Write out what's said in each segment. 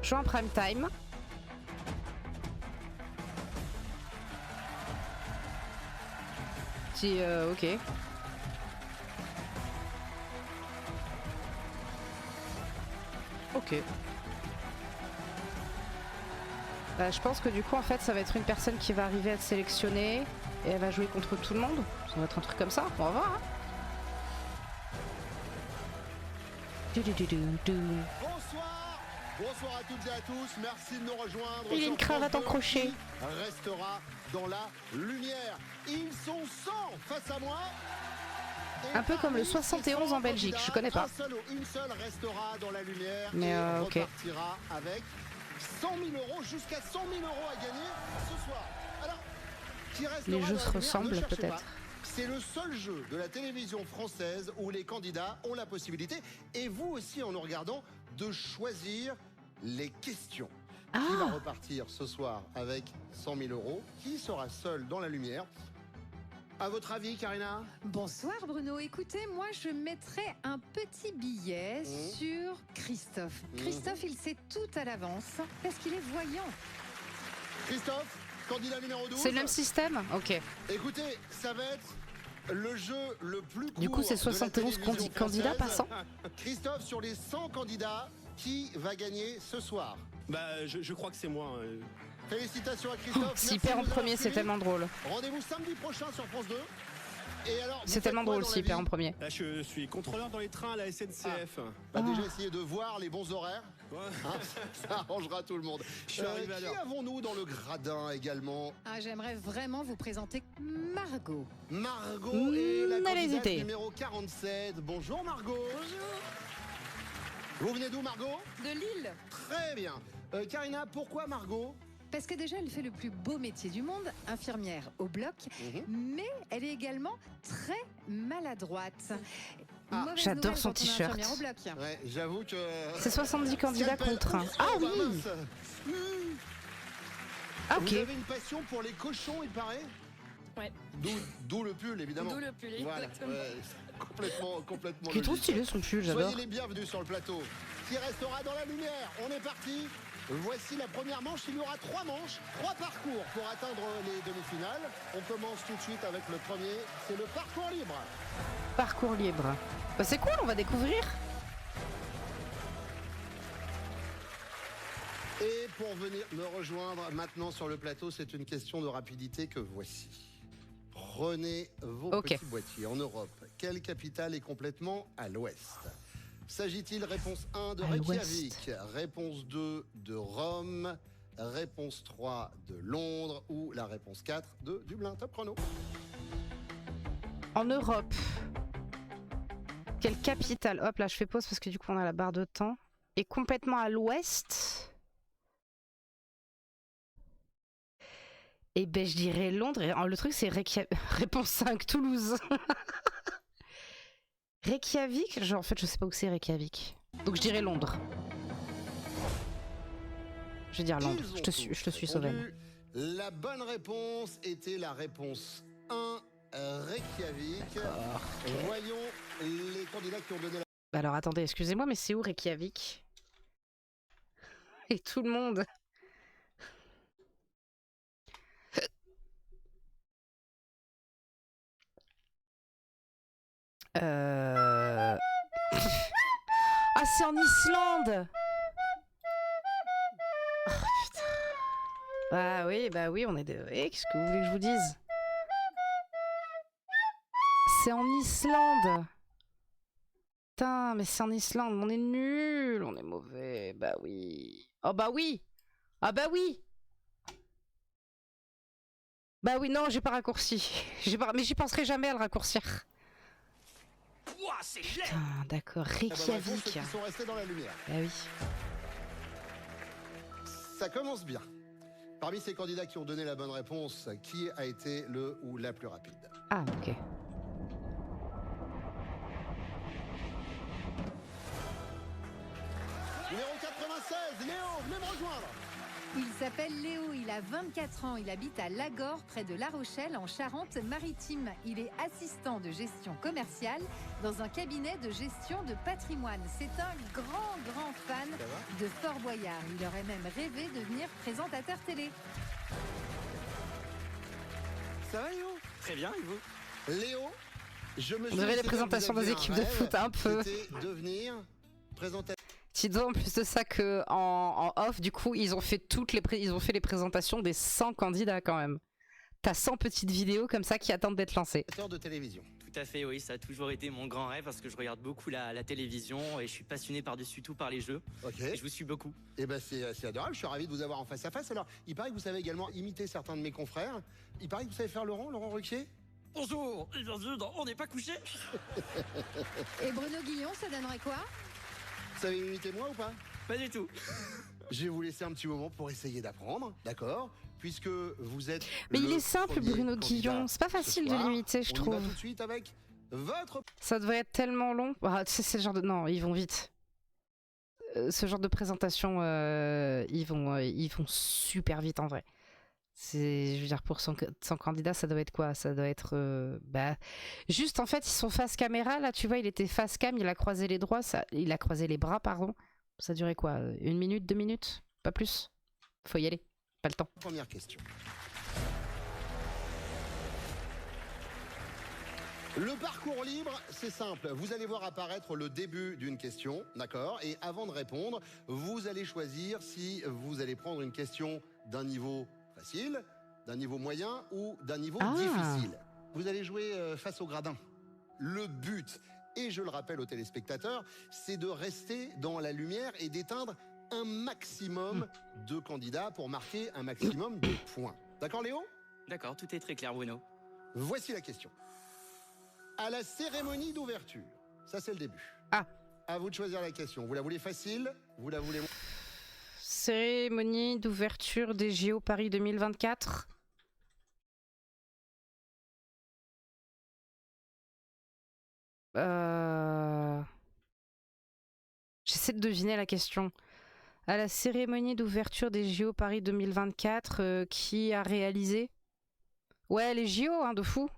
Juin prime time. Si, ok. Ok. Je pense que du coup en fait ça va être une personne qui va arriver à être sélectionnée et elle va jouer contre tout le monde. Ça va être un truc comme ça, on va voir. Hein. Bonsoir à toutes et à tous, merci de nous rejoindre. Il a une cravate en crochet. Restera dans la lumière. Ils sont 100 face à moi. Un peu comme le 71 en Belgique, je connais pas. Une seule restera dans la lumière. Mais et ok. repartira avec 100 000 €, jusqu'à 100 000 € à gagner ce soir. Alors, qui restera les jeux dans se la lumière, ressemblent ne cherchez peut-être. pas. C'est le seul jeu de la télévision française où les candidats ont la possibilité, et vous aussi en nous regardant, de choisir les questions. Qui va repartir ce soir avec 100 000 €? Qui sera seul dans la lumière? À votre avis, Karina? Bonsoir Bruno, écoutez, moi je mettrais un petit billet sur Christophe. Christophe, il sait tout à l'avance parce qu'il est voyant. Christophe, candidat numéro 12. C'est le même système? Ok. Écoutez, ça va être le jeu le plus court. Du coup c'est 71 candidats passants. Christophe, sur les 100 candidats, qui va gagner ce soir? Bah, je crois que c'est moi. Félicitations à Christophe. S'il perd en premier, c'est tellement drôle. Rendez-vous samedi prochain sur France 2. Et alors, C'est tellement drôle s'il perd en premier. Là, je suis contrôleur dans les trains à la SNCF. Déjà essayer de voir les bons horaires. Ouais. Hein, ça arrangera tout le monde. Je suis arrivé à l'heure. Qui avons-nous dans le gradin également? J'aimerais vraiment vous présenter Margot. Margot est la elle a candidate hésité. numéro 47. Bonjour Margot. Bonjour. Vous venez d'où Margot? De Lille. Très bien. Karina, pourquoi Margot? Parce que déjà, elle fait le plus beau métier du monde, infirmière au bloc, mais elle est également très maladroite. Mauvaise j'adore nouvelle son quand on est t-shirt. infirmière au bloc. Ouais, j'avoue que... C'est 70 candidats contre 1. Ah oui. Ah ok. Vous avez une passion pour les cochons, il paraît? Ouais. D'où le pull, évidemment. D'où le pull, Voilà, exactement. ouais, complètement Qui est trop logique. stylé son pull, j'adore. Soyez les bienvenus sur le plateau. Qui restera dans la lumière? On est parti. Voici la première manche. Il y aura 3 manches, 3 parcours pour atteindre les demi-finales. On commence tout de suite avec le premier. C'est le parcours libre. Parcours libre. Bah c'est cool, on va découvrir. Et pour venir me rejoindre maintenant sur le plateau, c'est une question de rapidité que voici. Prenez vos petits boîtiers. En Europe, quelle capitale est complètement à l'ouest? S'agit-il, réponse 1, de Reykjavik, réponse 2, de Rome, réponse 3, de Londres ou la réponse 4, de Dublin? Top chrono. En Europe. Quelle capitale? Hop là, je fais pause parce que du coup on a la barre de temps. Et complètement à l'ouest. Et ben je dirais Londres. Et, le truc c'est réponse 5, Toulouse. Reykjavik, genre en fait je sais pas où c'est Reykjavik. Donc je dirais Londres. Je vais dire Londres, je te suis Sauvaine. La bonne réponse était la réponse 1, Reykjavik. Voyons les candidats qui ont donné la... Alors attendez, excusez-moi, mais c'est où Reykjavik? Et tout le monde. Ah, c'est en Islande! Oh, putain. Bah oui, on est de... Qu'est-ce que vous voulez que je vous dise? C'est en Islande! Putain, mais c'est en Islande, on est nul, on est mauvais. Bah oui. Oh bah oui! Ah bah oui! Bah oui, non, j'ai pas raccourci. Mais j'y penserai jamais à le raccourcir. Putain, d'accord, Reykjavik. Qui sont restés dans la lumière. Bah oui. Ça commence bien. Parmi ces candidats qui ont donné la bonne réponse, qui a été le ou la plus rapide? Ah, ok. Numéro 96, Léo, venez me rejoindre. Il s'appelle Léo, il a 24 ans, il habite à Lagore, près de La Rochelle, en Charente-Maritime. Il est assistant de gestion commerciale dans un cabinet de gestion de patrimoine. C'est un grand fan de Fort Boyard. Il aurait même rêvé de devenir présentateur télé. Ça va, Léo? Très bien, et vous? Léo, je me On dirait les souviens présentations que vous des aviez équipes de foot un peu. C'était devenir présentateur. Dis-donc, en plus de ça que en off, du coup, ils ont fait les présentations des 100 candidats quand même. T'as 100 petites vidéos comme ça qui attendent d'être lancées. De télévision. Tout à fait, oui, ça a toujours été mon grand rêve parce que je regarde beaucoup la télévision et je suis passionné par-dessus tout par les jeux. Ok. Et je vous suis beaucoup. Et ben c'est adorable, je suis ravi de vous avoir en face à face. Alors, il paraît que vous savez également imiter certains de mes confrères. Il paraît que vous savez faire Laurent Ruquier. Bonjour, et bienvenue dans On n'est pas couché. Et Bruno Guillon, ça donnerait quoi? Vous savez imiter moi ou pas? Pas du tout. Je vais vous laisser un petit moment pour essayer d'apprendre, d'accord? Puisque vous êtes. Mais il le est simple, premier Bruno candidat Guillon. C'est pas ce facile de soir. l'imiter, je On y va trouve. tout de suite avec votre. Ça devrait être tellement long. Ah, tu sais, c'est le genre de... Non, ils vont vite. Ce genre de présentation, ils vont super vite en vrai. Je veux dire, pour 100 candidats, ça doit être quoi? Ça doit être... juste en fait, ils sont face caméra, là, tu vois, il était face cam, il a croisé il a croisé les bras, pardon. Ça durait quoi? 1 minute, 2 minutes? Pas plus. Faut y aller, pas le temps. Première question. Le parcours libre, c'est simple. Vous allez voir apparaître le début d'une question, d'accord? Et avant de répondre, vous allez choisir si vous allez prendre une question d'un niveau facile, d'un niveau moyen ou d'un niveau difficile. Vous allez jouer face au gradin. Le but, et je le rappelle aux téléspectateurs, c'est de rester dans la lumière et d'éteindre un maximum de candidats pour marquer un maximum de points. D'accord, Léo? D'accord, tout est très clair, Bruno. Voici la question. À la cérémonie d'ouverture, ça c'est le début. À vous de choisir la question. Vous la voulez facile? Vous la voulez... Cérémonie d'ouverture des JO Paris 2024. J'essaie de deviner la question. À la cérémonie d'ouverture des JO Paris 2024, qui a réalisé? Ouais, les JO, hein, de fou.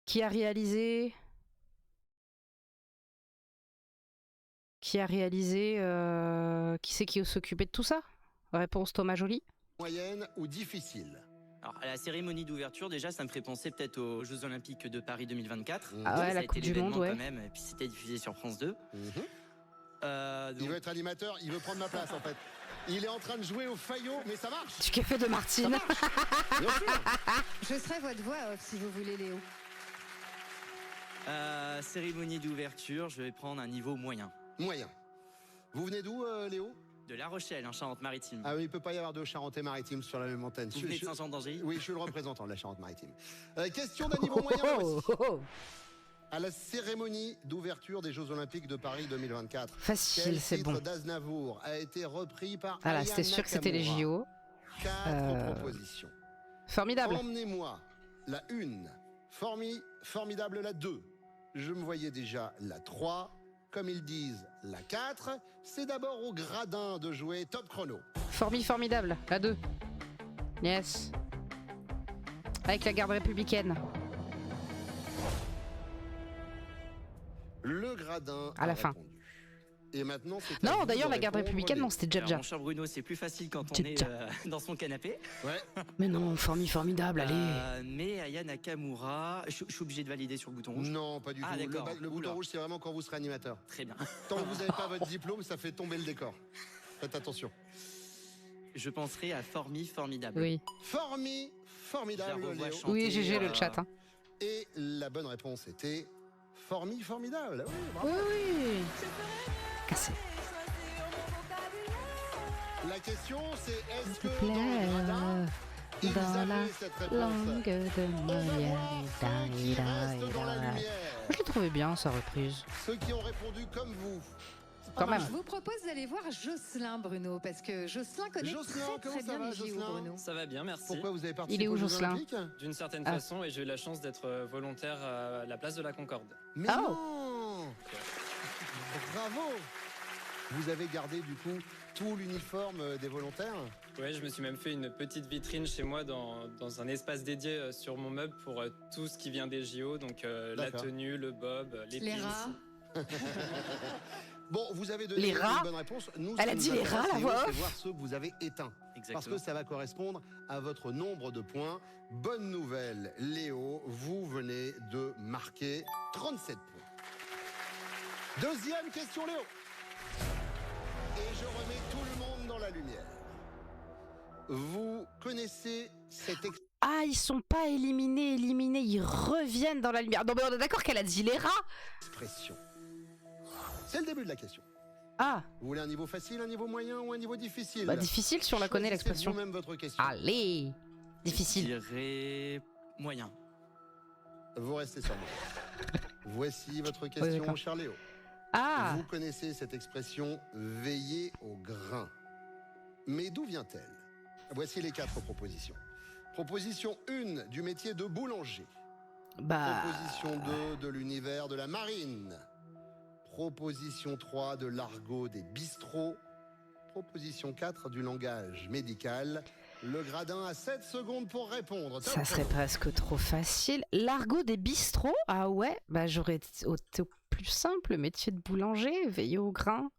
Qui a réalisé... Qui c'est qui s'occupait de tout ça? Réponse Thomas Joly. Moyenne ou difficile? Alors, à la cérémonie d'ouverture, déjà, ça me ferait penser peut-être aux Jeux Olympiques de Paris 2024. Ah ouais, Ça la a été Coupe du l'événement Monde, ouais. quand même, et puis c'était diffusé sur France 2. Il veut être animateur, il veut prendre ma place en fait. Il est en train de jouer au faillot, mais ça marche. Du café de Martine. Bien sûr. Je serai votre voix off si vous voulez, Léo. Cérémonie d'ouverture, je vais prendre un niveau moyen. Moyen. Vous venez d'où, Léo? De La Rochelle, en Charente-Maritime. Ah oui, il ne peut pas y avoir de Charentais-Maritime sur la même antenne. Vous venez de Saint-Jean-d'Angély? Oui, je suis le représentant de la Charente-Maritime. Question d'un niveau moyen aussi. À la cérémonie d'ouverture des Jeux Olympiques de Paris 2024. Facile, c'est bon. Quel titre d'Aznavour a été repris par Voilà, Aya c'était sûr que c'était les Nakamura? JO. 4 propositions. Formidable. Emmenez-moi la 1, formidable la 2. Je me voyais déjà la 3. Comme ils disent, la 4. C'est d'abord au gradin de jouer top chrono. Formidable, la 2. Yes. Avec la garde républicaine. Le gradin à la a fin. répondu. Et maintenant, c'est Non, à vous d'ailleurs, de la garde répondre, républicaine, Léo. non, c'était Alors, Djadja. mon cher Bruno, c'est plus facile quand on Djadja. est dans son canapé. Ouais. Mais non, formidable, allez. Mais Aya Nakamura, je suis obligé de valider sur le bouton rouge. Non, pas du Ah, tout. d'accord. Le bouton Oula. rouge, c'est vraiment quand vous serez animateur. Très bien. Tant que vous n'avez pas votre diplôme, ça fait tomber le décor. Faites attention. Je penserai à formidable. Oui, Formidable, Je la revois Léo. chanter, oui, GG le chat. Hein. Et la bonne réponse était formidable. Oui, bravo. Oui. Cassé. La question, c'est est-ce que S'il te dans le gradin, ils dans la avaient cette réponse? langue de On va Molière. voir ceux qui restent dans la lumière. Je l'ai trouvé bien, sa reprise. Ceux qui ont répondu comme vous. Quand même. Je vous propose d'aller voir Jocelyn, Bruno, parce que Jocelyn connaît Jocelyn, très comment ça bien va, les JO, Jocelyn Bruno. Ça va bien, merci. Pourquoi vous avez participé Il est où, aux Jeux Jocelyn Olympiques? D'une certaine Ah. façon, et j'ai eu la chance d'être volontaire à la place de la Concorde. Mais Oh. non. Bravo. Vous avez gardé du coup tout l'uniforme des volontaires? Ouais, je me suis même fait une petite vitrine chez moi dans un espace dédié sur mon meuble pour tout ce qui vient des JO, donc la D'accord. tenue, le bob, les Les pins. rats. Bon, vous avez donné Les rats une bonne réponse. Nous, Elle ce a qui dit nous les intéresse, rats, la Léo, voix c'est off. voir ceux que vous avez éteints. Parce Exactement. que ça va correspondre à votre nombre de points. Bonne nouvelle, Léo, vous venez de marquer 37 points. Deuxième question, Léo. Et je remets tout le monde dans la lumière. Vous connaissez cette Ah, ils sont pas éliminés, ils reviennent dans la lumière. Non mais on est d'accord qu'elle a dit les rats. expression? C'est le début de la question. Ah, Vous voulez un niveau facile, un niveau moyen ou un niveau difficile? bah difficile si on la connaît Choisissez l'expression. vous-même votre question. Allez, Je difficile. dirais moyen. Vous restez sur moi. Voici votre question, d'accord. cher Léo. Ah, Vous connaissez cette expression « veiller au grain ». Mais d'où vient-elle? Voici les 4 propositions. Proposition 1, du métier de boulanger. bah, Proposition 2, de l'univers de la marine. Proposition 3, de l'argot des bistrots. Proposition 4, du langage médical. Le gradin a 7 secondes pour répondre. Top ça serait chrono. presque trop facile. L'argot des bistrots? Ah ouais, bah j'aurais été au plus simple, métier de boulanger, veiller au grain.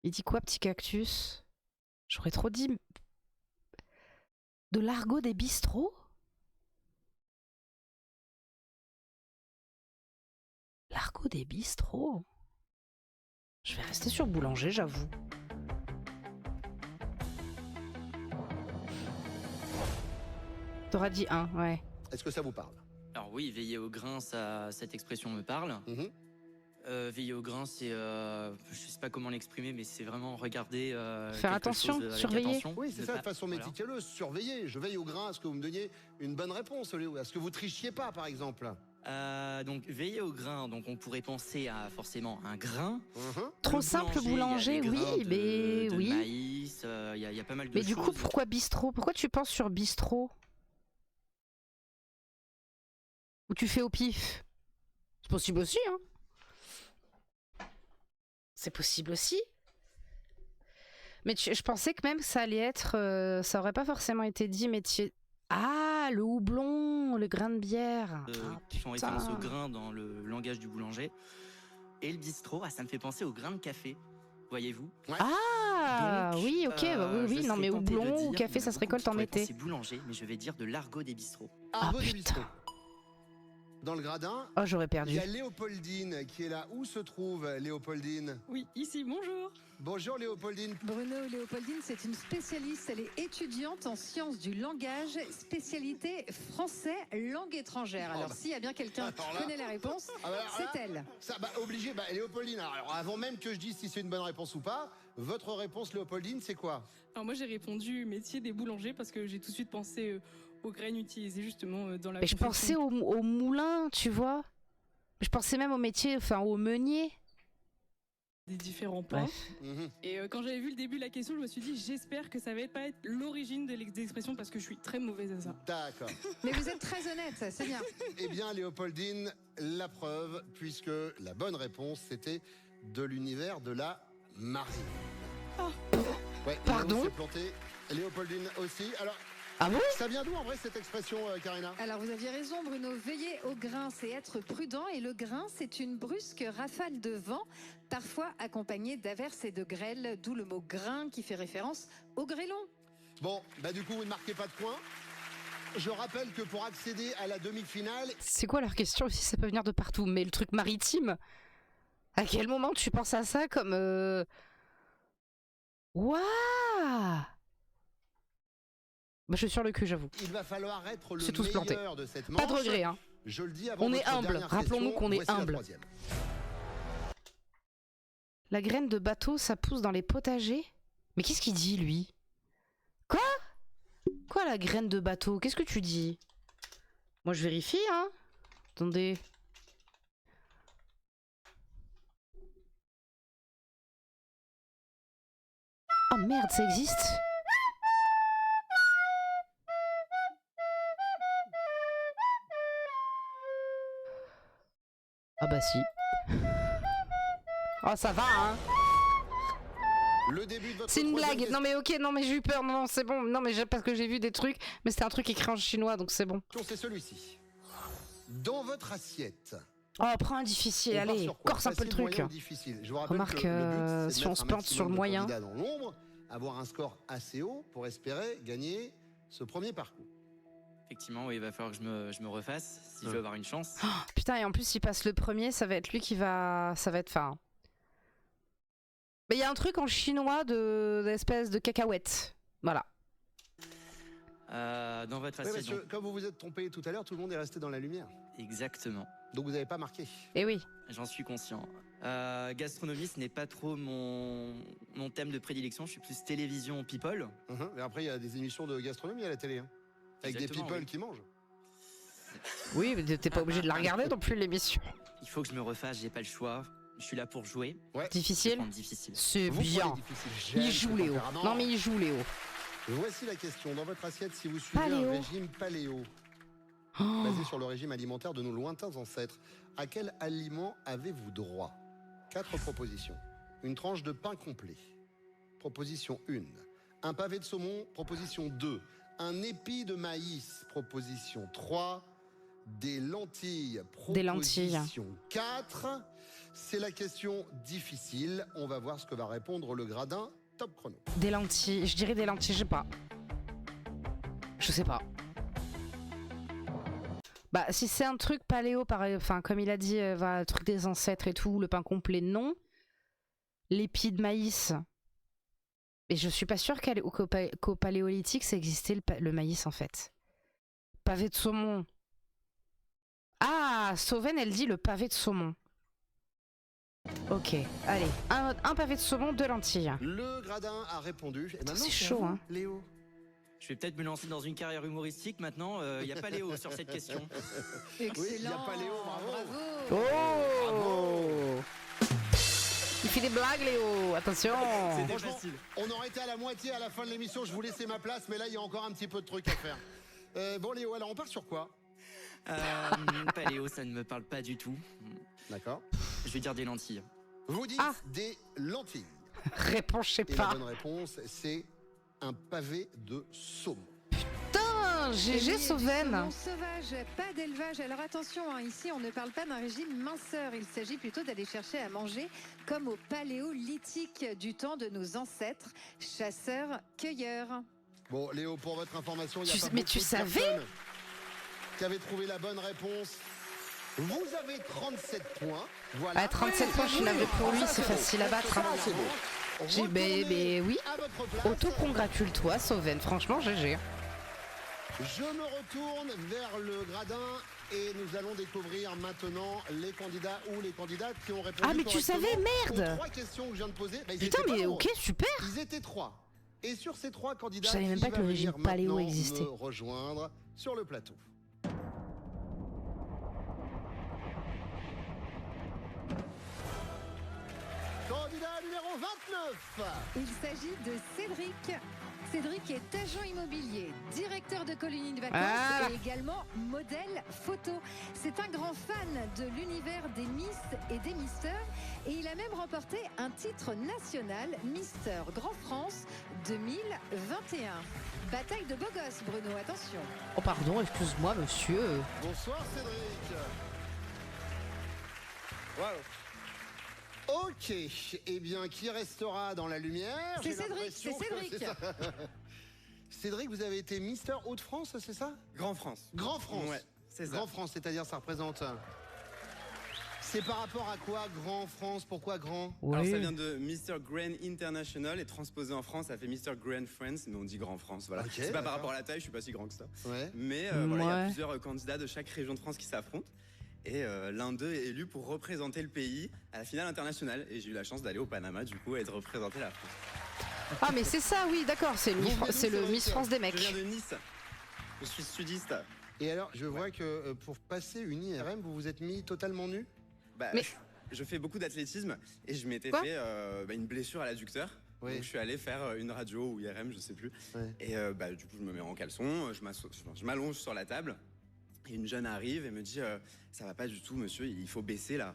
Il dit quoi, petit cactus? J'aurais trop dit de l'argot des bistrots? L'argot des bistrots? Je vais rester sur boulanger, j'avoue. T'auras dit 1, ouais. Est-ce que ça vous parle? Alors oui, veiller au grain, cette expression me parle. Mhm. Veiller au grain, c'est, je sais pas comment l'exprimer, mais c'est vraiment regarder. Faire quelque attention, chose avec surveiller. attention. Oui, c'est Ne ça, de pas- façon voilà. méticuleuse, surveiller. Je veille au grain à ce que vous me donniez une bonne réponse, Léo. À ce que vous trichiez pas, par exemple. Donc veiller au grain, donc on pourrait penser à forcément un grain. Mhm. Trop Le simple boulanger, il y a boulanger, des grains oui, de mais oui. maïs, il y a pas mal de Mais choses. du coup, pourquoi bistrot? Pourquoi tu penses sur bistrot? Ou tu fais au pif? C'est possible aussi, hein? C'est possible aussi. Mais je pensais que même ça allait être... ça aurait pas forcément été dit métier... Ah, le houblon, le grain de bière. Ah, qui font putain. référence au grain dans le langage du boulanger. Et le bistrot, ça me fait penser au grain de café, voyez-vous. Ah, Donc, oui, ok, bah oui, je oui, non serais mais tenté de houblon ou dire, café, il y en ça a se beaucoup récolte qui en pourraient été. penser boulanger, mais je vais dire de l'argot des bistrots. Argot Ah, des putain. bistrots. Dans le gradin, Oh, j'aurais il perdu. y a Léopoldine qui est là. Où se trouve Léopoldine? Oui, ici, bonjour. Bonjour Léopoldine. Bruno Léopoldine, c'est une spécialiste. Elle est étudiante en sciences du langage, spécialité français, langue étrangère. Alors, bah. s'il y a bien quelqu'un Alors qui là. connaît la réponse, Ah bah alors là, c'est elle. Ça, obligé, Léopoldine. Alors, avant même que je dise si c'est une bonne réponse ou pas, votre réponse, Léopoldine, c'est quoi? Alors moi j'ai répondu métier des boulangers parce que j'ai tout de suite pensé aux graines utilisées justement dans la Mais je pensais confection. au moulin, tu vois. Je pensais même au métier, enfin au meunier. Des différents pains. Bref. Mhm. Et quand j'avais vu le début de la question, je me suis dit j'espère que ça va pas être l'origine de l'expression parce que je suis très mauvaise à ça. D'accord. Mais vous êtes très honnête, c'est bien. Eh bien, Léopoldine, la preuve, puisque la bonne réponse, c'était de l'univers de la marine. Ouais, Pardon Léo s'est planté. Léopoldine aussi. Alors, Ah bon? ça vient d'où en vrai cette expression, Karina? Alors vous aviez raison Bruno, veiller au grain c'est être prudent et le grain c'est une brusque rafale de vent, parfois accompagnée d'averses et de grêle, d'où le mot grain qui fait référence au grêlon. Bon, du coup, vous ne marquez pas de points. Je rappelle que pour accéder à la demi-finale, C'est quoi leur question aussi? Ça peut venir de partout. Mais le truc maritime, à quel moment tu penses à ça comme... Waouh! Bah, je suis sur le cul, j'avoue. il va falloir être le C'est tous planté. meilleur de cette manche. Pas de regret, hein. Je le dis avant On est votre humble. dernière Rappelons-nous question, qu'on est voici la humble. troisième. La graine de bateau, ça pousse dans les potagers? Mais qu'est-ce qu'il dit, lui? Quoi? Quoi, la graine de bateau? Qu'est-ce que tu dis? Moi, je vérifie, hein. Attendez. Oh merde, ça existe? Ah bah si. Oh ça va hein. Le début de votre C'est une troisième blague. Non mais ok, non mais j'ai eu peur. Non, c'est bon. Non mais parce que j'ai vu des trucs, mais c'était un truc écrit en chinois, donc c'est bon. question, c'est celui-ci. Dans votre assiette, Oh, prends un difficile, on part allez, sur quoi? corse un peu le Facile, truc. moyen ou difficile? Je vous rappelle Remarque, que le but, c'est de si on mettre se un plante sur le maximum de moyen. candidats dans l'ombre, avoir un score assez haut pour espérer gagner ce premier parcours. Effectivement, oui, il va falloir que je me refasse si je veux avoir une chance. Oh, putain, et en plus, s'il passe le premier, ça va être lui qui va. Ça va être fin. Mais il y a un truc en chinois d'espèce de cacahuète. Voilà. Dans votre Oui, parce assiette. que comme vous vous êtes trompé tout à l'heure, tout le monde est resté dans la lumière. Exactement. Donc vous n'avez pas marqué. Et oui. J'en suis conscient. Gastronomie, ce n'est pas trop mon thème de prédilection. Je suis plus télévision, people. Et après, il y a des émissions de gastronomie à la télé. Avec des Exactement, people oui. qui mangent. Oui, mais t'es pas obligé de la regarder non plus, l'émission. Il faut que je me refasse, j'ai pas le choix. Je suis là pour jouer. Ouais. Difficile. Prendre difficile. C'est Vous bien. prenez difficile. J'aime Il ce joue Léo. tempérament. Non mais il joue Léo. Voici la question. Dans votre assiette, si vous suivez Paléo. un régime paléo, Oh. basé sur le régime alimentaire de nos lointains ancêtres, à quel aliment avez-vous droit? 4 propositions. Une tranche de pain complet. Proposition 1. Un pavé de saumon. Proposition 2. Un épi de maïs. Proposition 3. Des lentilles. Des lentilles. Proposition 4. C'est la question difficile. On va voir ce que va répondre le gradin. Top chrono. Des lentilles. Je dirais des lentilles, je sais pas. Je sais pas. Bah, si c'est un truc paléo, pareil, enfin, comme il a dit, le truc des ancêtres et tout, le pain complet, non. L'épi de maïs. Et je suis pas sûre qu'au paléolithique, ça existait le maïs, en fait. Pavé de saumon. Ah, Sauvaine, elle dit le pavé de saumon. Ok, allez. Un pavé de saumon, 2 lentilles. Le gradin a répondu. Et maintenant, c'est à chaud, vous, hein. Léo. Je vais peut-être me lancer dans une carrière humoristique maintenant. Il n'y a pas Léo sur cette question. Excellent. Oui, il y a Paléo, bravo. Oh, il fait des blagues, Léo. Attention. C'était Franchement, facile. on aurait été à la moitié à la fin de l'émission. Je vous laissais ma place, mais là, il y a encore un petit peu de trucs à faire. Bon, Léo, alors on part sur quoi? Paléo, ça ne me parle pas du tout. D'accord. Je vais dire des lentilles. Vous dites Ah. des lentilles. Réponse, je sais Et la pas. bonne réponse, c'est un pavé de saumon. Putain, Et GG oui, Sauvaine. du saumon sauvage, pas d'élevage. Alors attention, hein, ici on ne parle pas d'un régime minceur. Il s'agit plutôt d'aller chercher à manger comme au paléolithique du temps de nos ancêtres, chasseurs-cueilleurs. Bon, Léo, pour votre information, il y a Tu- pas mais beaucoup tu de savais personnes qui avaient trouvé la bonne réponse. Vous avez 37 points. Voilà. À 37 points, je suis navrée pour lui, c'est facile à battre. hein. C'est bon. J'ai- Retournez mais oui. à votre place. Auto-congratule-toi, Sauvaine. Franchement, GG. Je me retourne vers le gradin et nous allons découvrir maintenant les candidats ou les candidates qui ont répondu. Ah, mais tu correctement savais, merde. aux 3 questions que je viens de poser. Bah, ils Putain, étaient pas mais nombreux. ok, super. Ils étaient 3. Et sur ces 3 candidats, Je savais même qui pas que va le régime venir paléo maintenant existait. me rejoindre sur le plateau. Candidat numéro 29. Il s'agit de Cédric. Cédric est agent immobilier, directeur de colonies de vacances Ah. et également modèle photo. C'est un grand fan de l'univers des Miss et des Misters et il a même remporté un titre national Mister Grand France 2021. Bataille de beaux gosses, Bruno, attention. Oh, pardon, excuse-moi, monsieur. Bonsoir Cédric. Ok, eh bien, qui restera dans la lumière? C'est J'ai Cédric, l'impression c'est que Cédric. c'est ça. Cédric, vous avez été Mister Hauts-de-France, c'est ça? Grand France. Grand France. Ouais, c'est ça. Grand France, c'est-à-dire ça représente. C'est par rapport à quoi, Grand France? Pourquoi grand? Alors ça vient de Mr. Grand International et transposé en France, ça fait Mr. Grand France, mais on dit Grand France. Voilà. Ok, C'est pas d'accord. par rapport à la taille, je suis pas si grand que ça. Ouais. Mais voilà, il y a Ouais. plusieurs candidats de chaque région de France qui s'affrontent. Et l'un d'eux est élu pour représenter le pays à la finale internationale. Et j'ai eu la chance d'aller au Panama, du coup, et de représenter la France. Ah, mais c'est ça, oui, d'accord. C'est le, Vous Miss venez d'où, c'est le Cédric? Miss France des Je mecs. viens de Nice. Je suis sudiste. Et alors, je vois que pour passer une IRM, vous vous êtes mis totalement nu? Bah, Mais- je fais beaucoup d'athlétisme et je m'étais Quoi fait une blessure à l'adducteur. Oui. Donc je suis allé faire une radio ou IRM, je sais plus. Ouais. Et du coup, je me mets en caleçon, je m'allonge sur la table. Et une jeune arrive et me dit ça va pas du tout, monsieur, il faut baisser là.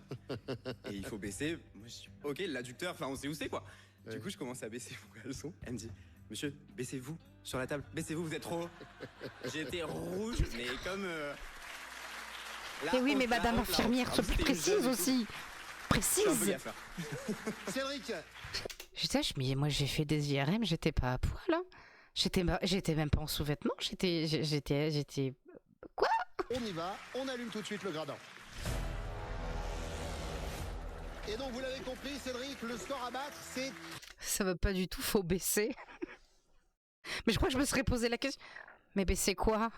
Et il faut baisser. Moi, je dis ok, l'adducteur, enfin, on sait où c'est quoi. Du coup, je commence à baisser mon caleçon. Elle me dit, monsieur, baissez-vous sur la table. Baissez-vous, vous êtes trop haut. J'ai été rouge, mais comme... Et oui, mais madame infirmière, sois plus précise aussi. Précise. Cédric. Mais moi j'ai fait des IRM, j'étais pas à poil. Hein. J'étais même pas en sous-vêtements. J'étais. Quoi? On y va, on allume tout de suite le gradin. Et donc vous l'avez compris, Cédric, le score à battre, c'est... Ça va pas du tout, faut baisser. Mais je crois que je me serais posé la question. Mais baisser quoi?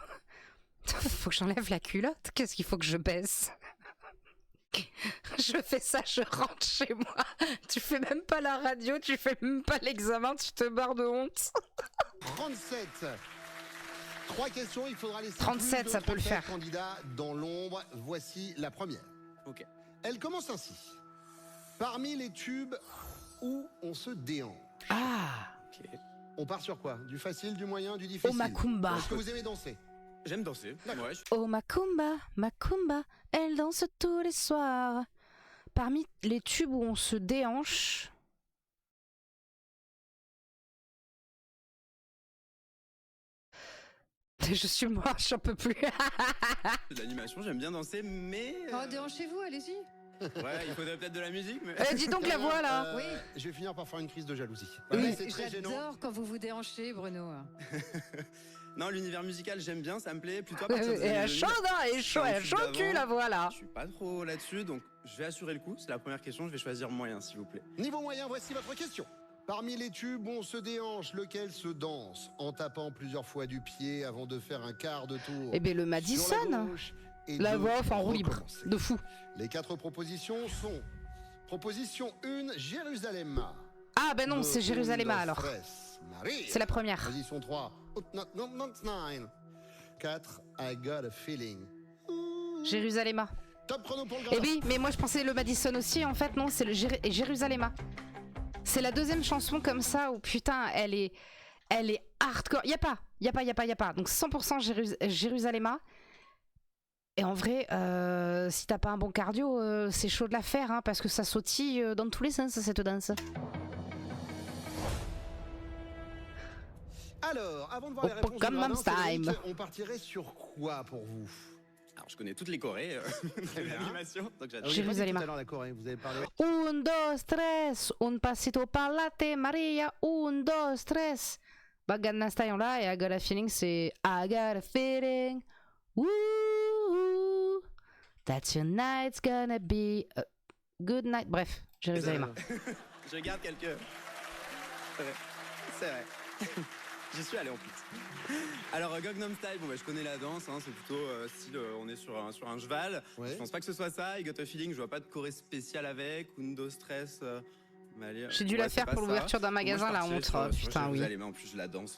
Faut que j'enlève la culotte? Qu'est-ce qu'il faut que je baisse? Je fais ça, je rentre chez moi. Tu fais même pas la radio, tu fais même pas l'examen, tu te barres de honte. 37. 3 questions, il faudra laisser 37, plus de ça peut le 37 faire. candidats dans l'ombre. Voici la première. Ok. Elle commence ainsi. Parmi les tubes où on se déhanche. Ah, Ok. On part sur quoi? Du facile, du moyen, du difficile? Oh Macumba. Est-ce que vous aimez danser? J'aime danser. Ouais, Oh Macumba, Macumba, elle danse tous les soirs. Parmi les tubes où on se déhanche. Je suis mort, j'en peux plus. de l'animation, j'aime bien danser, mais... Oh, déhanchez-vous, allez-y. Ouais, il faudrait peut-être de la musique, mais... Dis donc la voix là. Oui. Je vais finir par faire une crise de jalousie. Oui, Ouais, c'est très gênant. j'adore quand vous vous déhanchez, Bruno. Non, l'univers musical, j'aime bien, ça me plaît. Plutôt à partir de Elle est chaude, hein, elle est chaude, elle est chaude cul la voix là. Je suis pas trop là-dessus, donc je vais assurer le coup. C'est la première question, je vais choisir moyen, s'il vous plaît. Niveau moyen, voici votre question. Parmi les tubes, on se déhanche, lequel se danse en tapant plusieurs fois du pied avant de faire un quart de tour. Eh bien le sur Madison. la gauche et La de voix off en roue libre. recommencer. De fou. Les 4 propositions sont: proposition 1, Jérusalem. Ah ben non, c'est Jérusalem alors. C'est la première. Position 3, 4, I got a feeling. Jérusalem. Top chrono pour le Eh gradin. oui, mais moi je pensais le Madison aussi, en fait non, c'est le Jérusalem. C'est la deuxième chanson comme ça où putain, elle est hardcore. Y a pas. Donc 100% Jérusalem. Et en vrai, si t'as pas un bon cardio, c'est chaud de la faire, hein, parce que ça sautille dans tous les sens cette danse. Alors, avant de voir les Oh, réponses du Gangnam gradin, Cédric, Style. on partirait sur quoi pour vous? Alors, je connais toutes les Corées de bien. l'animation, donc Ah j'adore. oui, j'ai pas dit Jérusalem. tout à l'heure la Corée, vous avez parlé. 1, 2, 3, un pasito parlate Maria, 1, 2, 3. Bah, Gangnam Style là, et I got a feeling, c'est I got a feeling, woo, that tonight's gonna be a good night. Bref, Jérusalem. Je garde quelques... C'est vrai. C'est vrai. J'y suis allé en plus. Alors, Gangnam Style, bon, bah, je connais la danse, hein, c'est plutôt style, on est sur un cheval. Ouais. Je pense pas que ce soit ça. I Got a Feeling, je vois pas de choré spécial avec. Undo Stress. J'ai dû la faire pour l'ouverture d'un magasin, la honte. Oh, putain, oui. Jérusalem, en plus, je la danse,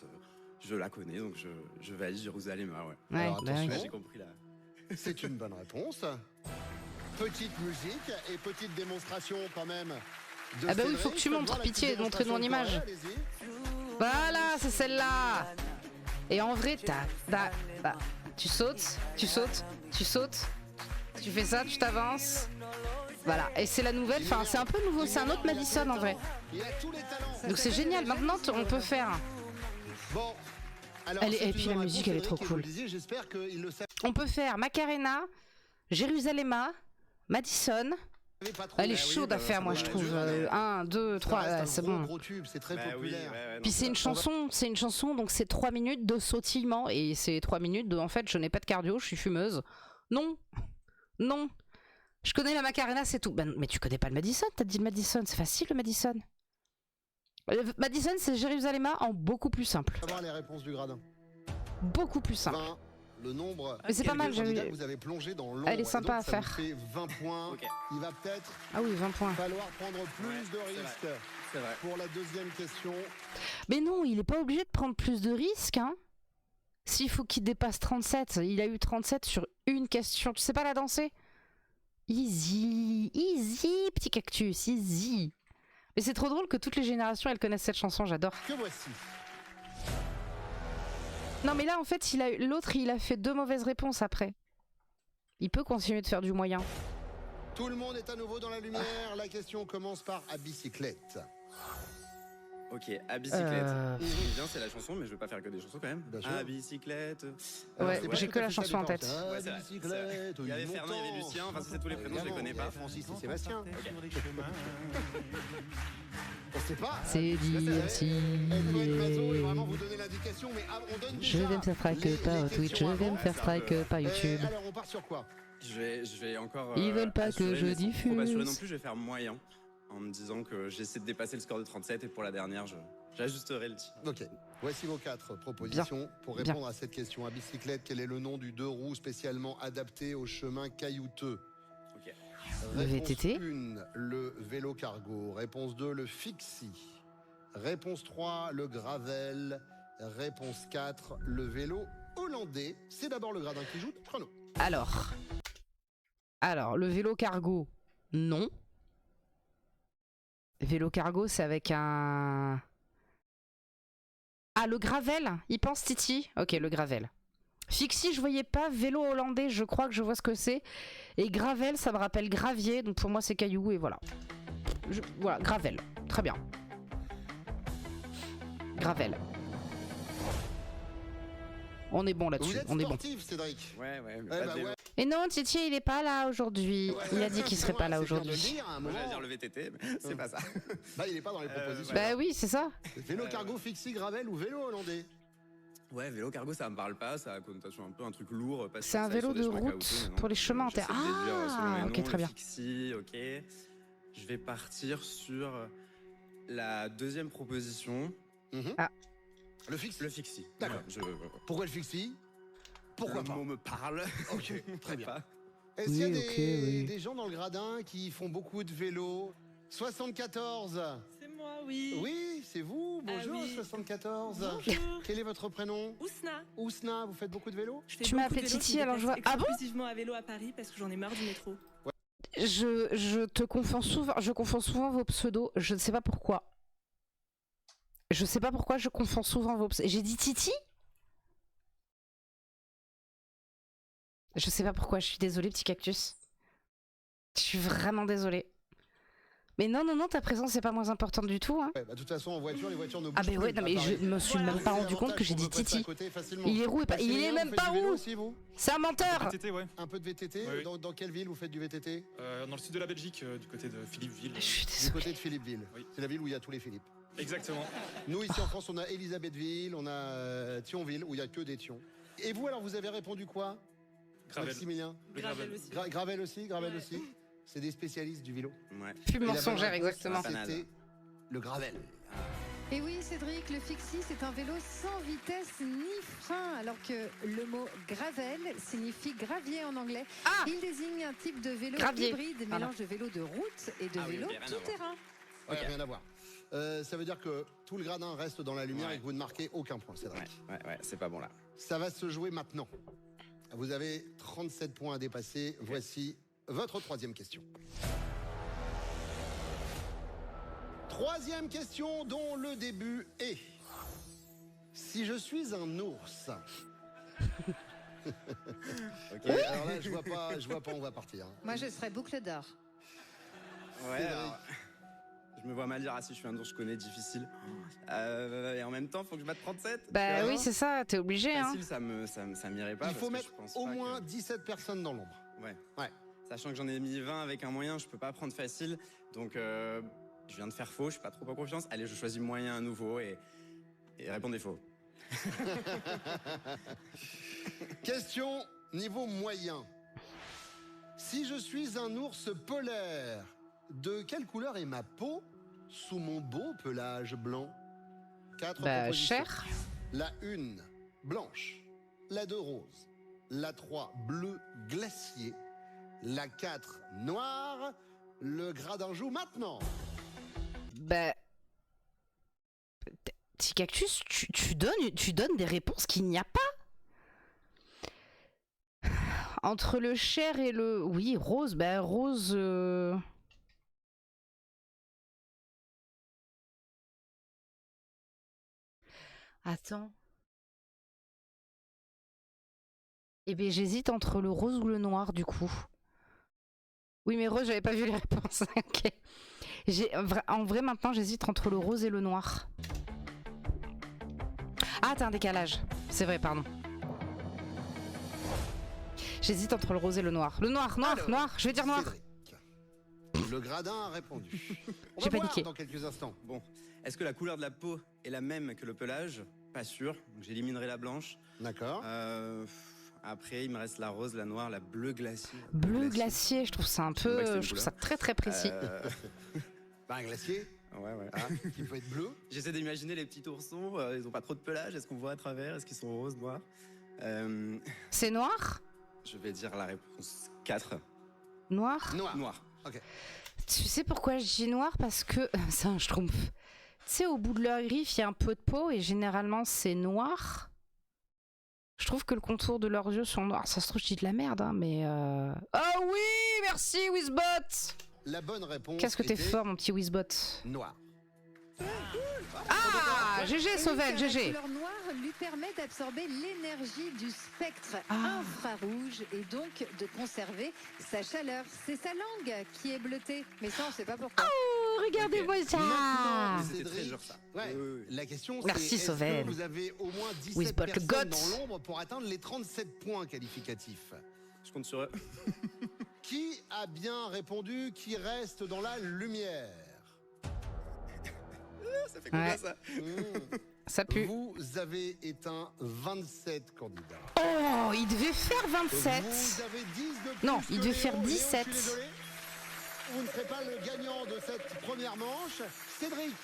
je la connais, donc je valide Jérusalem, ouais. Ouais, Alors, bah attention. oui. Ouais, j'ai compris là. C'est une bonne réponse. Petite musique et petite démonstration quand même. De Ah bah oui, Cédric. faut que tu Faites montres, voir la pitié, petite montrez-nous en démonstration image. de Corée, allez-y. Voilà, c'est celle-là. Et en vrai, tu sautes, tu fais ça, tu t'avances. Voilà, et c'est la nouvelle, enfin c'est un peu nouveau, c'est un autre Madison en vrai. Il a tous les talents. Donc c'est génial, maintenant on peut faire. Bon. Alors, Elle est- c'est et une puis bonne la musique, réponse, elle est trop Cédric, et vous cool. le disiez, j'espère qu'il le savait On peut faire Macarena, Jérusalem, Madison. pas trop. Elle est Ah oui, chaude bah, à faire, ça moi doit je être trouve. dur, mais- 1, 2, Ça 3, reste un c'est gros, bon. gros tube, c'est très Bah oui, populaire. ouais, non, Puis c'est une chanson, donc c'est 3 minutes de sautillement et c'est 3 minutes de en fait je n'ai pas de cardio, je suis fumeuse. Non, non. Je connais la Macarena, c'est tout. Ben, mais tu connais pas le Madison, t'as dit le Madison, c'est facile le Madison. Madison c'est Jérusalem en beaucoup plus simple. On va voir les réponses du gradin. Beaucoup plus simple. 20, le nombre Mais c'est pas mal, de candidats j'avais. que vous avez plongé dans l'ombre. Elle est sympa Et donc, à ça vous faire. fait 20 points. Ok. Il va peut-être Ah oui, 20 points. falloir prendre plus Ouais, de c'est vrai. risques C'est vrai. pour la deuxième question. Mais non, il est pas obligé de prendre plus de risques, hein. S'il faut qu'il dépasse 37, il a eu 37 sur une question. Tu sais pas la danser? Easy, easy, petit cactus, easy. Mais c'est trop drôle que toutes les générations elles connaissent cette chanson, j'adore. Que voici. Non mais là en fait l'autre il a fait 2 mauvaises réponses après. Il peut continuer de faire du moyen. Tout le monde est à nouveau dans la lumière. La question commence par à bicyclette. Ok, à bicyclette. J'aime bien, c'est la chanson, mais je veux pas faire que des chansons quand même. Bien sûr. À bicyclette. Ouais, c'est pas j'ai tout que à la fait ça, chanson en Détente. tête. Ah, Ouais, c'est vrai, bicyclette, Il y avait Fernand, il y avait montant. Lucien, enfin, c'est tous les prénoms, je les connais pas. Francis et Sébastien. On sait pas. C'est DMC. Mazo et vraiment vous donner l'indication, mais on donne Je déjà vais me faire strike les par Twitch, je questions vais me avant. faire strike par YouTube. Alors on part sur quoi? Je vais encore. Ils veulent pas que assurer, je mais sans diffuse. Trop assurer non plus, je vais faire moyen. En me disant que j'essaie de dépasser le score de 37 et pour la dernière, j'ajusterai le tir. Ok, voici vos 4 propositions pour Bien. répondre à cette question. À bicyclette, quel est le nom du 2 roues spécialement adapté aux chemins caillouteux? Ok. Le Réponse VTT. 1, le vélo cargo. Réponse 2, le fixie. Réponse 3, le gravel. Réponse 4, le vélo hollandais. C'est d'abord le gradin qui joue. Chrono. Alors, le vélo cargo, non. Vélo cargo, c'est avec un... Ah, le gravel, il pense Titi. Ok, le gravel. Fixie, je voyais pas. Vélo hollandais, je crois que je vois ce que c'est. Et gravel, ça me rappelle gravier, donc pour moi c'est caillou et voilà. Voilà, gravel. Très bien. Gravel. On est bon là-dessus, Vous êtes on est bon. sportif, Cédric. Ouais, mais Eh pas bah de vélo. ouais. Et non, Titi, il est pas là aujourd'hui. Il a dit qu'il serait pas là C'est bien de le aujourd'hui. dire, à un Moi, moment. j'allais dire le VTT, mais c'est pas ça. Bah, il est pas dans les propositions. Bah oui, c'est ça. Vélo cargo, fixie, gravel ou vélo hollandais? Ouais, vélo cargo, ça me parle pas, ça a une connotation un peu un truc lourd. C'est un vélo de route pour les chemins en terre. Ah, ok, très bien. Fixie, ok. Je vais partir sur la deuxième proposition. Ah. Le fixe. Le fixie. D'accord. Pourquoi le fixie? Pourquoi le pas? mot me parle. Ok, très bien. Pas. Est-ce qu'il y a Oui, des, ok, oui. des gens dans le gradin qui font beaucoup de vélo? 74. C'est moi, oui. Oui, c'est vous. Bonjour, Ah oui. 74. Bonjour. Quel est votre prénom? Ousna. Ousna, vous faites beaucoup de vélo? Je fais Tu m'as beaucoup de appelé vélo, Titi, je me alors je vois- déplace Ah bon exclusivement à vélo à Paris parce que j'en ai marre du métro. Je te confonds souvent, je confonds souvent vos pseudos, je ne sais pas pourquoi. Je sais pas pourquoi je confonds souvent vos pseudos. J'ai dit Titi? Je sais pas pourquoi, je suis désolée, petit cactus. Je suis vraiment désolée. Mais non, non, non, ta présence n'est pas moins importante du tout. Hein. Ouais, bah, de toute façon, en voiture, les voitures ne bougent Ah, mais plus, ouais, non, mais à je Paris. me suis Voilà. même pas C'est rendu compte que l'avantage, j'ai on dit peut passer à Titi. côté facilement. Il est roux et pas. Il est Maximilien, même vous pas faites du vélo roux. aussi, vous? C'est un menteur. VTT, ouais. Un peu de VTT? Oui, oui. Dans quelle ville vous faites du VTT? Dans le sud de la Belgique, du côté de Philippeville. Je suis Du désolée. côté de Philippeville. Oui. C'est la ville où il y a tous les Philippes. Exactement. Nous, ici en France, on a Elisabethville, on a Thionville, où il n'y a que des Thions. Et vous, alors, vous avez répondu quoi? Gravel. Maximilien? Le Gravel gravel. aussi. Gravel aussi? Gravel Ouais. aussi? C'est des spécialistes du vélo. Ouais. Plus Et la bonne mensongère, réponse, exactement. C'était le gravel. Et oui, Cédric, le fixie, c'est un vélo sans vitesse ni frein, alors que le mot gravel signifie gravier en anglais. Ah, Il désigne un type de vélo Gravier. hybride, Pardon. mélange de vélo de route et de Ah oui, vélo ok, rien à tout voir. terrain. Ouais, Ok. rien à voir. Ça veut dire que tout le gradin reste dans la lumière Ouais. et que vous ne marquez aucun point, Cédric. Ouais, c'est pas bon là. Ça va se jouer maintenant. Vous avez 37 points à dépasser. Voici votre troisième question. Troisième question dont le début est: si je suis un ours. Ok. Ouais, alors là, je vois pas où on va partir. Moi, je serais boucle d'or. Ouais, alors, je me vois mal dire, ah si je suis un ours, je connais, difficile. Et en même temps, faut que je batte 37. bah Tu vois oui, c'est ça, t'es obligé. Hein. Facile, ça m'irait pas. Il faut parce que mettre je pense au pas moins que- 17 personnes dans l'ombre. Ouais. Ouais. Sachant que j'en ai mis 20 avec un moyen, je peux pas prendre facile. Donc, je viens de faire faux, je suis pas trop en confiance. Allez, je choisis moyen à nouveau et répondez faux. Question niveau moyen. Si je suis un ours polaire, de quelle couleur est ma peau sous mon beau pelage blanc? 4 Bah, propositions. cher. La 1, blanche. La 2, rose. La 3, bleu glacier. La 4, noire. Le gradin joue maintenant. Bah. Petit cactus, tu donnes des réponses qu'il n'y a pas. Entre le cher et le... Oui, rose, bah rose... Attends. Eh bien, j'hésite entre le rose ou le noir, du coup. Oui, mais rose, j'avais pas vu les réponses. Ok. En vrai, maintenant, j'hésite entre le rose et le noir. Ah, t'as un décalage. C'est vrai, pardon. J'hésite entre le rose et le noir. Le noir, Alors, noir. Je vais dire noir. Cédric. Le gradin a répondu. On J'ai va voir paniqué. dans quelques instants. Bon, est-ce que la couleur de la peau est la même que le pelage? Pas sûr, donc j'éliminerai la blanche. D'accord. Après, il me reste la rose, la noire, la bleue glacier. Bleu glacier, je trouve ça un Je sais pas que c'est peu... une Je trouve couleur. ça très très précis. Bah, un glacier, Ouais, ouais. hein, qui peut être bleu. J'essaie d'imaginer les petits oursons, ils ont pas trop de pelage, est-ce qu'on voit à travers? Est-ce qu'ils sont roses, noirs? C'est noir? Je vais dire la réponse 4. Noir? Noir. Noir. Tu sais pourquoi je dis noir? Parce que... C'est un schtroumpf. Tu sais, au bout de leur griffe, il y a un peu de peau et généralement c'est noir. Je trouve que le contour de leurs yeux sont noirs. Ça se trouve, je dis de la merde, hein, mais... Oh oui, merci Wizbot. La bonne réponse. Qu'est-ce que t'es était fort, mon petit Wizbot. Noir. Ah, GG Sauvel, La GG. couleur noire lui permet d'absorber l'énergie du spectre Ah. infrarouge et donc de conserver sa chaleur. C'est sa langue qui est bleutée. Mais ça, on sait pas pourquoi. Oh, regardez-moi ça. Maintenant, C'était très Cédric, genre ça. ouais, Oui, oui, oui. la question Merci, c'est est-ce Sauvel. que vous avez au moins 17 Wizbot le personnes goth. dans l'ombre pour atteindre les 37 points qualificatifs? Je compte sur eux. Qui a bien répondu? Qui reste dans la lumière? Ça fait combien Ouais. ça? Ça pue. Vous avez éteint 27 candidats. Oh, il devait faire 27. Vous avez 10 de plus Non, que il devait Léo. faire Léo, 17. je suis désolé. Vous ne serez pas le gagnant de cette première manche. Cédric,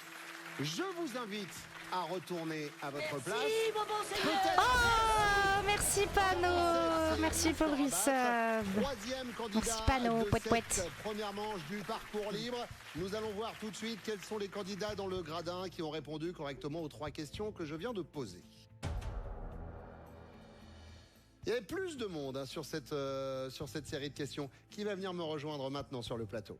je vous invite à retourner à votre place. Peut-être Oh, merci Pano. Merci pour le resub. troisième candidat Merci, Pano. de Pouet, pouet. cette première manche du parcours libre. Nous allons voir tout de suite quels sont les candidats dans le gradin qui ont répondu correctement aux 3 questions que je viens de poser. Il y avait plus de monde hein, sur cette série de questions. Qui va venir me rejoindre maintenant sur le plateau?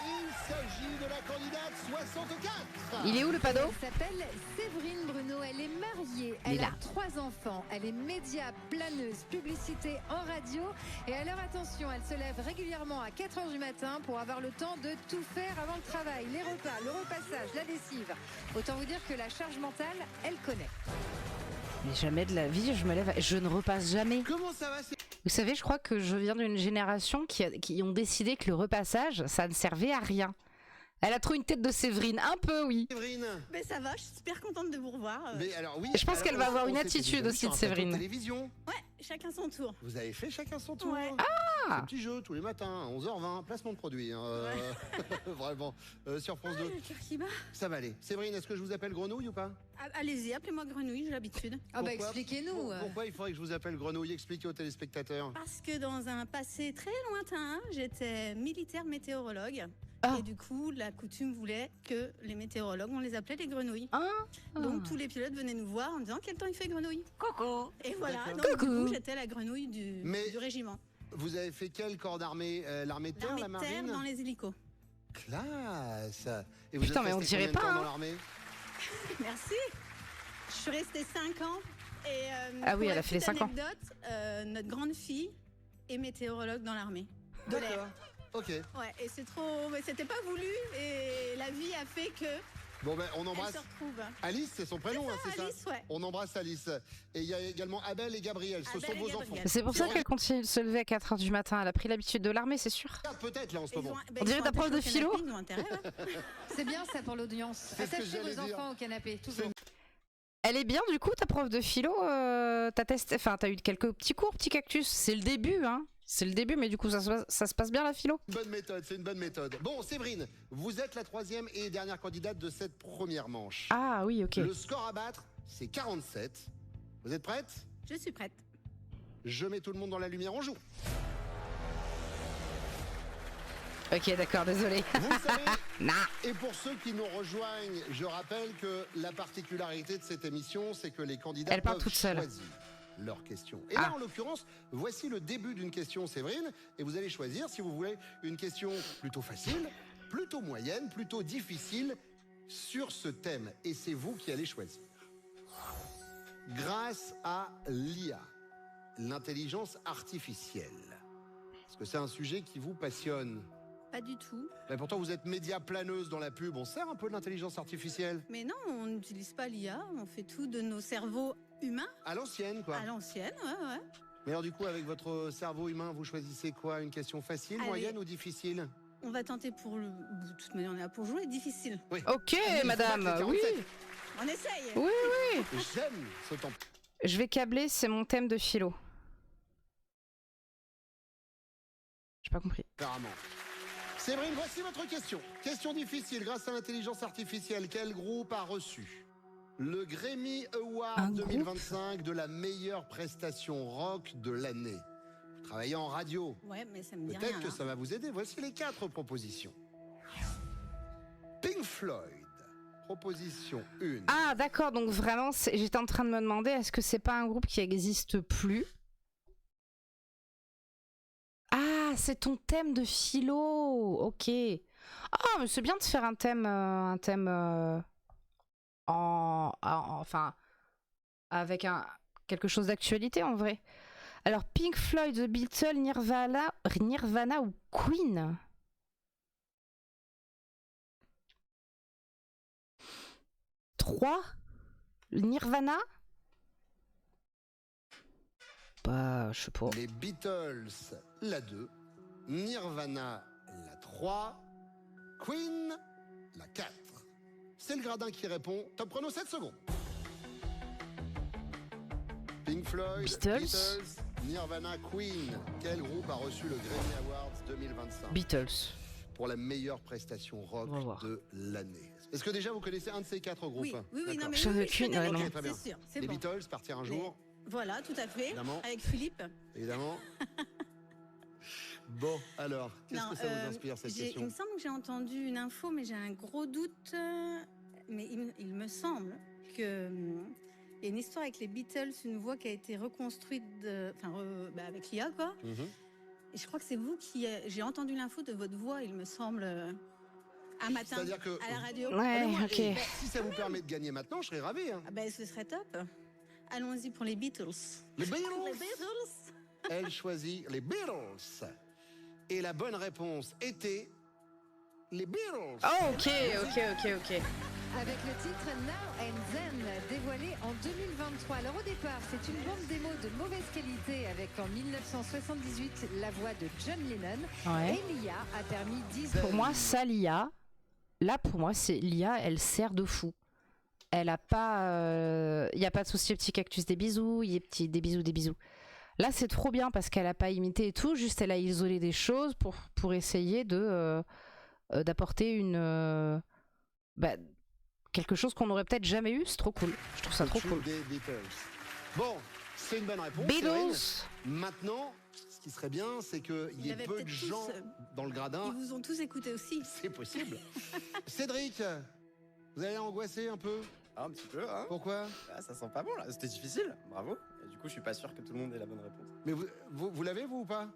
Il s'agit de la candidate 64. Il est où le panneau? Elle s'appelle Séverine Bruno, elle est mariée, Il est elle là. a 3 enfants, elle est média, planeuse, publicité en radio et alors attention, elle se lève régulièrement à 4h du matin pour avoir le temps de tout faire avant le travail, les repas, le repassage, la lessive. Autant vous dire que la charge mentale, elle connaît. Mais jamais de la vie, je me lève, je ne repasse jamais. Comment ça va? Vous savez, je crois que je viens d'une génération qui ont décidé que le repassage, ça ne servait à rien. Elle a trop une tête de Séverine, un peu, oui. Séverine. Mais ça va, je suis super contente de vous revoir. Mais alors oui. Je pense alors, qu'elle va avoir une on s'était attitude déjà vu aussi sur de un plateau Séverine. télévision. Ouais, chacun son tour. Vous avez fait chacun son tour. Ouais. Ah. Un petit jeu tous les matins, 11h20, placement de produit. Hein, vraiment. Sur France 2. Le cœur qui bat. Ça va aller. Séverine, est-ce que je vous appelle Grenouille ou pas? Allez-y, appelez-moi Grenouille, j'ai l'habitude. Ah bah Pourquoi expliquez-nous. Pourquoi il faudrait que je vous appelle Grenouille? Expliquez aux téléspectateurs. Parce que dans un passé très lointain, j'étais militaire météorologue. Ah. Et du coup, la coutume voulait que les météorologues, on les appelait les grenouilles. Ah. Donc tous les pilotes venaient nous voir en disant quel temps il fait grenouille. Coucou. Et voilà, D'accord. donc du Coucou. coup, j'étais la grenouille du régiment. Vous avez fait quel corps d'armée? L'armée de terre, L'armée la de marine? terre dans les hélicos. Classe. Et vous Putain, êtes mais on resté dirait combien de pas, temps hein. dans l'armée? Merci. Je suis restée 5 ans. Et, Ah oui, pour elle la a fait les petite 5 ans. anecdote, notre grande fille est météorologue dans l'armée. De l'air. D'accord. Ok. Ouais, et c'est trop. Mais c'était pas voulu. Et la vie a fait que. Bon ben on Elle embrasse. se retrouve. Alice, c'est son prénom, hein, c'est ça? Alice, ouais. On embrasse Alice. Et il y a également Abel et Gabriel, ce Abel sont et vos Gabriel. enfants. C'est pour ça qu'elle continue de se lever à 4h du matin. Elle a pris l'habitude de l'armée, c'est sûr. Ah, peut-être là en ce Ils moment. ont- bah, On ils dirait sont ta prof de attachés au philo. canapé, ils ont intérêt, ouais. C'est bien ça pour l'audience. C'est ce que Attachez j'allais vos dire. enfants au canapé, toujours. Elle est bien du coup, ta prof de philo. T'as testé, enfin t'as eu quelques petits cours, petits cactus. C'est le début, hein. C'est le début, mais du coup ça se passe bien la philo. Bonne méthode, c'est une bonne méthode. Bon, Séverine, vous êtes la troisième et dernière candidate de cette première manche. Ah oui, ok. Le score à battre, c'est 47. Vous êtes prête? Je suis prête. Je mets tout le monde dans la lumière, on joue. Ok, d'accord, désolé. Vous le savez, Nah. et pour ceux qui nous rejoignent, je rappelle que la particularité de cette émission, c'est que les candidats Elle parle peuvent toute seule. choisir leurs questions. Et là, Ah. en l'occurrence, voici le début d'une question, Séverine, et vous allez choisir si vous voulez une question plutôt facile, plutôt moyenne, plutôt difficile sur ce thème. Et c'est vous qui allez choisir. grâce à l'IA, l'intelligence artificielle. Est-ce que c'est un sujet qui vous passionne? Pas du tout. Mais pourtant, vous êtes média planeuse dans la pub. On sert un peu de l'intelligence artificielle? Mais non, on n'utilise pas l'IA, on fait tout de nos cerveaux humains. À l'ancienne, quoi. À l'ancienne, ouais. Mais alors, du coup, avec votre cerveau humain, vous choisissez quoi? Une question facile, Allez. moyenne ou difficile? On va tenter pour le... De toute manière, on est là pour jouer, difficile. Oui. Ok, Il faut madame, battre les oui. 47. On essaye. Oui. J'aime ce temps. Je vais câbler, c'est mon thème de philo. J'ai pas compris. Apparemment. Séverine, voici votre question. Question difficile. Grâce à l'intelligence artificielle, quel groupe a reçu le Grammy Award 2025 de la meilleure prestation rock de l'année? Vous travaillez en radio. Ouais, mais ça me dit rien. Peut-être que là. ça va vous aider. Voici les 4 propositions. Pink Floyd. Proposition 1. Ah, d'accord, donc vraiment, j'étais en train de me demander, est-ce que c'est pas un groupe qui existe plus? Ah, c'est ton thème de philo, ok. Ah, mais c'est bien de faire un thème enfin, avec quelque chose d'actualité en vrai. Alors, Pink Floyd, The Beatles, Nirvana ou Queen? Trois? Nirvana? Bah, je sais pas. Les Beatles, la 2. Nirvana, la 3. Queen, la 4. C'est le gradin qui répond. Top chrono, 7 secondes. Pink Floyd, Beatles. Nirvana, Queen. Quel groupe a reçu le Grammy Awards 2025 Beatles. pour la meilleure prestation rock On va voir. de l'année? Est-ce que déjà vous connaissez un de ces 4 groupes? Oui, non, D'accord. mais J'en ai oui, aucune, je connais, non. Ok, très bien. c'est sûr, c'est Les bon. Beatles, partir un jour, Voilà, tout à fait. Évidemment. Avec Philippe. évidemment. Bon, alors, qu'est-ce Non, que ça vous inspire cette Il question? me semble que j'ai entendu une info, mais j'ai un gros doute. Mais il me semble que il y a une histoire avec les Beatles, une voix qui a été reconstruite avec l'IA, quoi. Mhm. Et je crois que c'est vous qui... j'ai entendu l'info de votre voix, il me semble, un matin, C'est-à-dire que à la radio. Ouais, moi, ok. et si ça vous permet de gagner maintenant, je serais ravi. Hein. Ah ben, ce serait top. Allons-y pour les Beatles. Les Les Beatles. Beatles. Elle choisit les Beatles. Et la bonne réponse était les Beatles. Oh, ok. Avec le titre Now and Then, dévoilé en 2023. Alors au départ, c'est une bande démo de mauvaise qualité avec en 1978 la voix de John Lennon. Ouais. Et l'IA a permis 10 Pour moi, ça, l'IA, là, pour moi, c'est l'IA, elle sert de fou. Elle a pas... Il n'y a pas de souci, petit cactus, des bisous, il y a des bisous. Là, c'est trop bien parce qu'elle a pas imité et tout, juste elle a isolé des choses pour essayer d'apporter une... quelque chose qu'on n'aurait peut-être jamais eu, c'est trop cool. Je trouve ça trop Tube cool. des Beatles. Bon, c'est une bonne réponse. Beatles. Séverine. Maintenant, ce qui serait bien, c'est qu'il y ait avait peu de peut-être gens tous, dans le gradin. Ils vous ont tous écouté aussi. C'est possible. Cédric, vous allez angoisser un peu? Ah, un petit peu, hein. Pourquoi? Ah, ça sent pas bon là, c'était difficile, bravo. Et du coup, je suis pas sûr que tout le monde ait la bonne réponse. Mais vous l'avez, vous, ou pas?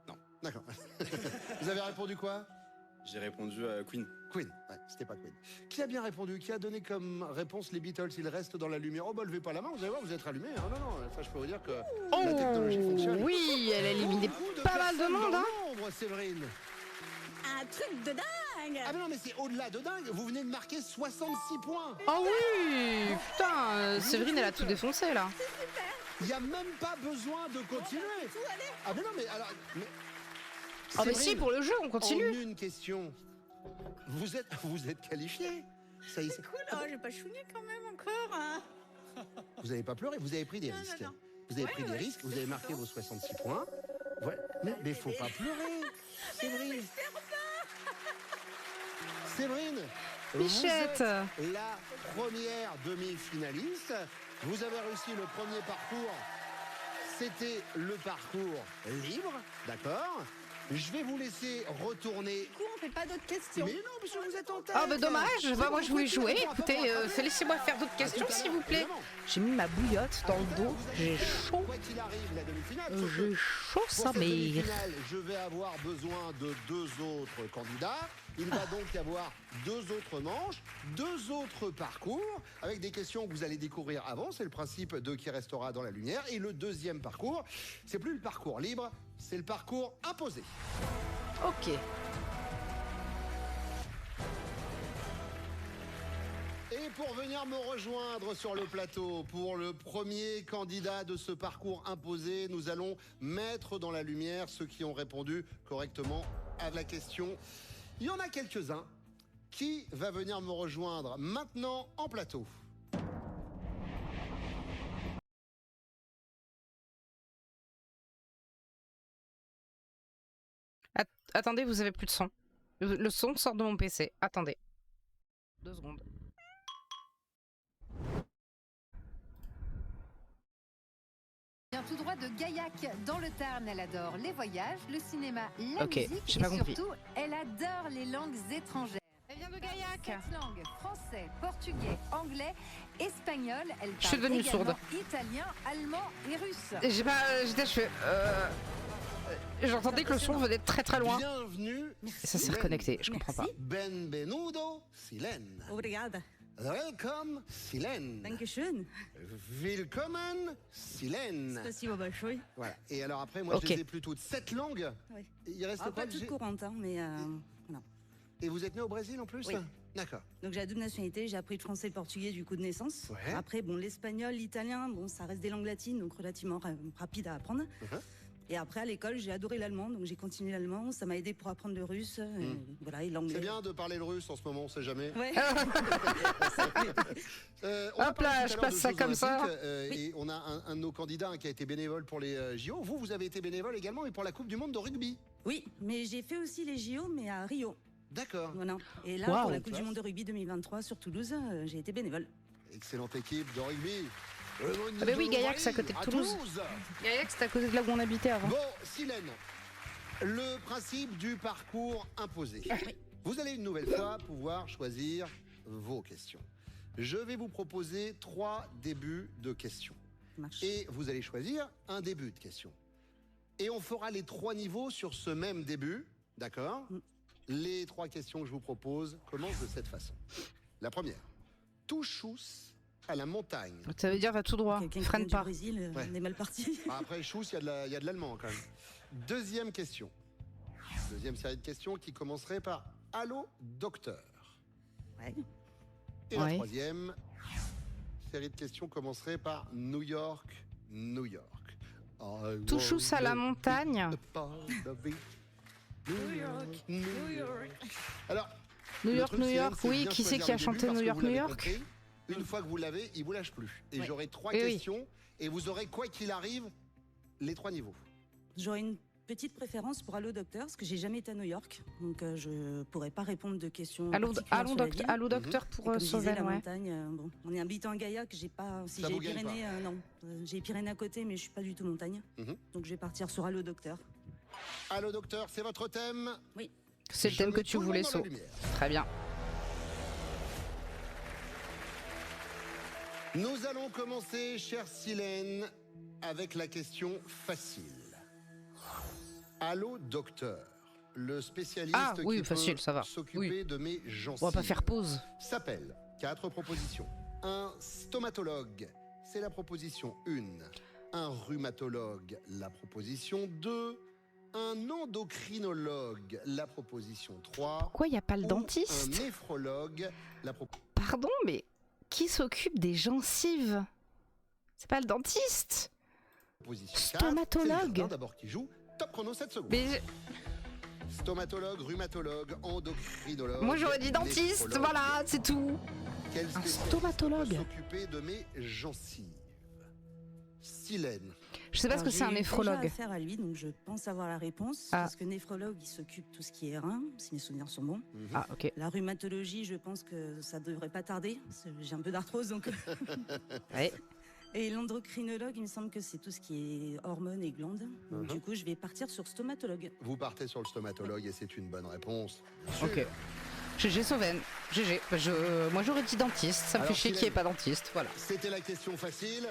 Non. D'accord. Vous avez répondu quoi? J'ai répondu Queen. Queen. Ouais, c'était pas Queen. Qui a bien répondu? Qui a donné comme réponse les Beatles? Ils restent dans la lumière. Oh, bah, levez pas la main, vous allez voir, vous êtes allumés. Hein. Non, ça, je peux vous dire que la technologie fonctionne. Oh, oui, elle a éliminé Beaucoup de pas mal de personnes monde, dans hein. l'ombre, Séverine. Un truc de dingue. Ah, mais non, mais c'est au-delà de dingue. Vous venez de marquer 66 points. Oh oui, putain, Séverine, elle a tout défoncé, là. Il n'y a même pas besoin de continuer. Ah, mais non, mais alors. Ah bah si, Séverine, pour le jeu, on continue. En une question, vous êtes qualifié. Ça y est, c'est Cool, oh, j'ai pas chouiné quand même encore. Hein. Vous n'avez pas pleuré, vous avez pris des Non, risques. non. Vous avez pris des risques, vous avez marqué vos 66 points. Ouais, mais faut pas pleurer, Séverine. Séverine, Bichette. vous êtes la première demi-finaliste. Vous avez réussi le premier parcours. C'était le parcours libre, d'accord? Je vais vous laisser retourner. Du coup, on fait pas d'autres questions. Mais non, parce que vous êtes en tête. Ah bah dommage, C'est bah, bon, moi je voulais vous jouer, pouvez écoutez, pas vous rattraper. laissez-moi faire d'autres À questions tout à s'il l'heure, vous plaît. évidemment. J'ai mis ma bouillotte dans le dos, j'ai chaud. Quoi qu'il arrive, la demi-finale. sauf que J'ai chaud pour sa cette mère. demi-finale, je vais avoir besoin de 2 autres candidats. Il va donc y avoir 2 autres manches, 2 autres parcours, avec des questions que vous allez découvrir avant. C'est le principe de Qui restera dans la lumière. Et le deuxième parcours, c'est plus le parcours libre, c'est le parcours imposé. Ok. Et pour venir me rejoindre sur le plateau, pour le premier candidat de ce parcours imposé, nous allons mettre dans la lumière ceux qui ont répondu correctement à la question. Il y en a quelques-uns. Qui va venir me rejoindre maintenant en plateau? Attendez, vous avez plus de son. Le son sort de mon PC. Attendez. 2 secondes. Vient tout droit de Gaillac dans le Tarn. Elle adore les voyages, le cinéma, la Ok, musique j'ai et pas compris. surtout, elle adore les langues étrangères. Elle vient de Gaillac. 7 langues, français, portugais, anglais, espagnol. Elle Je suis parle devenue également sourde. italien, allemand et russe. J'ai pas. J'étais. Je fais. J'entendais que le son venait de très très loin. Bienvenue. Et ça s'est Silène. reconnecté, je comprends pas. Benvenuto, Silène. Obrigada. Welcome, Silène. Dankeschön. Willkommen, Silène. Spasibo большой. Voilà. Et alors après, moi, Ok. je les ai plutôt de 7 langues. Oui. Il reste Ah, quoi pas que toute j'ai- courante, hein, mais voilà. Et vous êtes né au Brésil en plus? Oui. D'accord. Donc j'ai la double nationalité, j'ai appris le français et le portugais du coup de naissance. Ouais. Après, bon, l'espagnol, l'italien, bon, ça reste des langues latines, donc relativement rapide à apprendre. Et après, à l'école, j'ai adoré l'allemand, donc j'ai continué l'allemand. Ça m'a aidé pour apprendre le russe, voilà, et l'anglais. C'est bien de parler le russe en ce moment, on sait jamais. Ouais. On a Hop parlé là, tout à je l'heure passe de ça Jeux comme ça. Olympiques, Et on a un de nos candidats qui a été bénévole pour les JO. Vous avez été bénévole également, mais pour la Coupe du Monde de rugby. Oui, mais j'ai fait aussi les JO, mais à Rio. D'accord. Voilà. Et là, Waouh. pour la Coupe du Monde de rugby 2023 sur Toulouse, j'ai été bénévole. Excellente équipe de rugby. Ah bah oui, Gaillac, c'est à côté de Toulouse. Gaillac, c'était à côté de là où on habitait avant. Bon, Silène, le principe du parcours imposé. Vous allez une nouvelle fois pouvoir choisir vos questions. Je vais vous proposer 3 débuts de questions. Ça marche. Et vous allez choisir un début de question. Et on fera les 3 niveaux sur ce même début, d'accord? Les 3 questions que je vous propose commencent de cette façon. La première. Touchous à la montagne. Ça veut dire va tout droit, Quelqu'un qui freine vient du pas. Brésil, Ouais. on est mal parti. Après Chouss, il y a de l'allemand quand même. Deuxième question. Deuxième série de questions qui commencerait par Allô, docteur. Ouais. Et la Ouais. troisième série de questions commencerait par New York, New York. Touchous à la montagne. New York, New York. Alors, New le York, truc, New Silène, York, c'est de oui, bien qui c'est choisir qui a le début chanté parce New que York, vous New l'avez York? compris. Une fois que vous l'avez, il vous lâche plus. Et Ouais. j'aurai 3 Oui, oui. questions et vous aurez, quoi qu'il arrive, les 3 niveaux. J'aurais une petite préférence pour Allô Docteur, parce que j'ai jamais été à New York, donc je pourrais pas répondre de questions Allô, particulières sur la ville. allô docteur Et pour comme je disais, Sauvel, la ouais. montagne, bon, on est habitant à Gaillac, j'ai pas, si Ça j'ai vous les gagne Pyrénées, non, j'ai les Pyrénées à côté, mais je suis pas du tout montagne, Mhm. donc je vais partir sur Allô Docteur. Allô, docteur, c'est votre thème. C'est le Je thème mets que tu tout le voulais, monde dans la So. lumière. Très bien. Nous allons commencer, chère Silène, avec la question facile. Allô, docteur. Le spécialiste Ah, oui, qui facile, peut ça va. s'occuper Oui. de mes gencives On va pas faire pause. s'appelle, 4 propositions, un stomatologue, c'est la proposition 1, un rhumatologue, la proposition 2, un endocrinologue, la proposition 3, Pourquoi il n'y a pas le ou dentiste? un néphrologue, la proposition... Pardon, mais qui s'occupe des gencives? C'est pas le dentiste? 4. Stomatologue. C'est le jardin d'abord qui joue. Top chrono, 7 secondes. Mais Stomatologue, rhumatologue, endocrinologue. moi j'aurais dit dentiste, néphrologue. voilà, c'est tout. Quel Un spécialiste stomatologue. peut s'occuper de mes gencives? Silène. Je sais pas ce que Alors, c'est un j'ai eu néphrologue. déjà affaire à lui, donc je pense avoir la réponse, Ah. parce que néphrologue, il s'occupe de tout ce qui est rein, si mes souvenirs sont bons. Ah, ok. La rhumatologie, je pense que ça devrait pas tarder, parce que j'ai un peu d'arthrose, donc... Ouais. Et l'endocrinologue, il me semble que c'est tout ce qui est hormones et glandes. Donc, du coup, je vais partir sur stomatologue. Vous partez sur le stomatologue et c'est une bonne réponse. Ok. GG Sauven. GG. Moi j'aurais dit dentiste. Ça me Alors, fait chier qu'il n'y ait Silène. pas dentiste. Voilà. C'était la question facile.